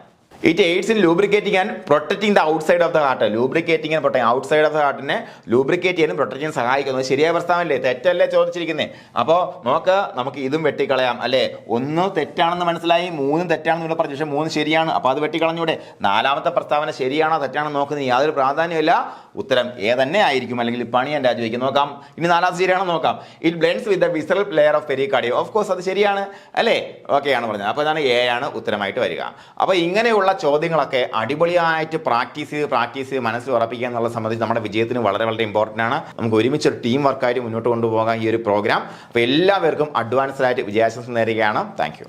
It aids in lubricating and protecting the outside of the heart. Lubricating and protecting outside of the ഹാർട്ടിനെ ലൂബ്രിക്കേറ്റ് ചെയ്യാനും പ്രൊട്ടക്റ്റ് ചെയ്യാൻ സഹായിക്കുന്നത്. ശരിയായ പ്രസ്താവനല്ലേ? തെറ്റല്ലേ ചോദിച്ചിരിക്കുന്നത്? അപ്പോൾ നമുക്ക് ഇതും വെട്ടിക്കളയാം അല്ലേ? 1 തെറ്റാണെന്ന് മനസ്സിലായി, 3 തെറ്റാണെന്ന് പറഞ്ഞു. പക്ഷേ 3 ശരിയാണ്. അപ്പോൾ അത് വെട്ടിക്കളഞ്ഞൂടെ? 4മത്തെ പ്രസ്താവന ശരിയാണോ തെറ്റാണോ നോക്കുന്നത് യാതൊരു പ്രാധാന്യമില്ല. ഉത്തരം എ തന്നെ ആയിരിക്കും, അല്ലെങ്കിൽ പണി ഞാൻ രാജിവെക്കും. നോക്കാം. ഇനി 4ാമത് ശരിയാണോ നോക്കാം. It blends with the visceral layer of pericardium. Of course അത് ശരിയാണ് അല്ലേ? ഓക്കെ ആണ് പറഞ്ഞത്. അപ്പോൾ ഇതാണ് എ ആണ് ഉത്തരമായിട്ട് വരിക. അപ്പോൾ ഇങ്ങനെയുള്ള ചോദ്യങ്ങളൊക്കെ അടിപൊളിയായിട്ട് പ്രാക്ടീസ് ചെയ്ത് മനസ്സിൽ ഉറപ്പിക്കുക എന്നുള്ള സംബന്ധിച്ച് നമ്മുടെ വിജയത്തിന് വളരെ വളരെ ഇമ്പോർട്ടൻ്റ് ആണ്. നമുക്ക് ഒരുമിച്ച് ഒരു ടീം വർക്കായിട്ട് മുന്നോട്ട് കൊണ്ടുപോകാൻ ഈ ഒരു പ്രോഗ്രാം. അപ്പോൾ എല്ലാവർക്കും അഡ്വാൻസ്ഡ് ആയിട്ട് വിജയാശംസ നേരുകയാണ്. Thank you.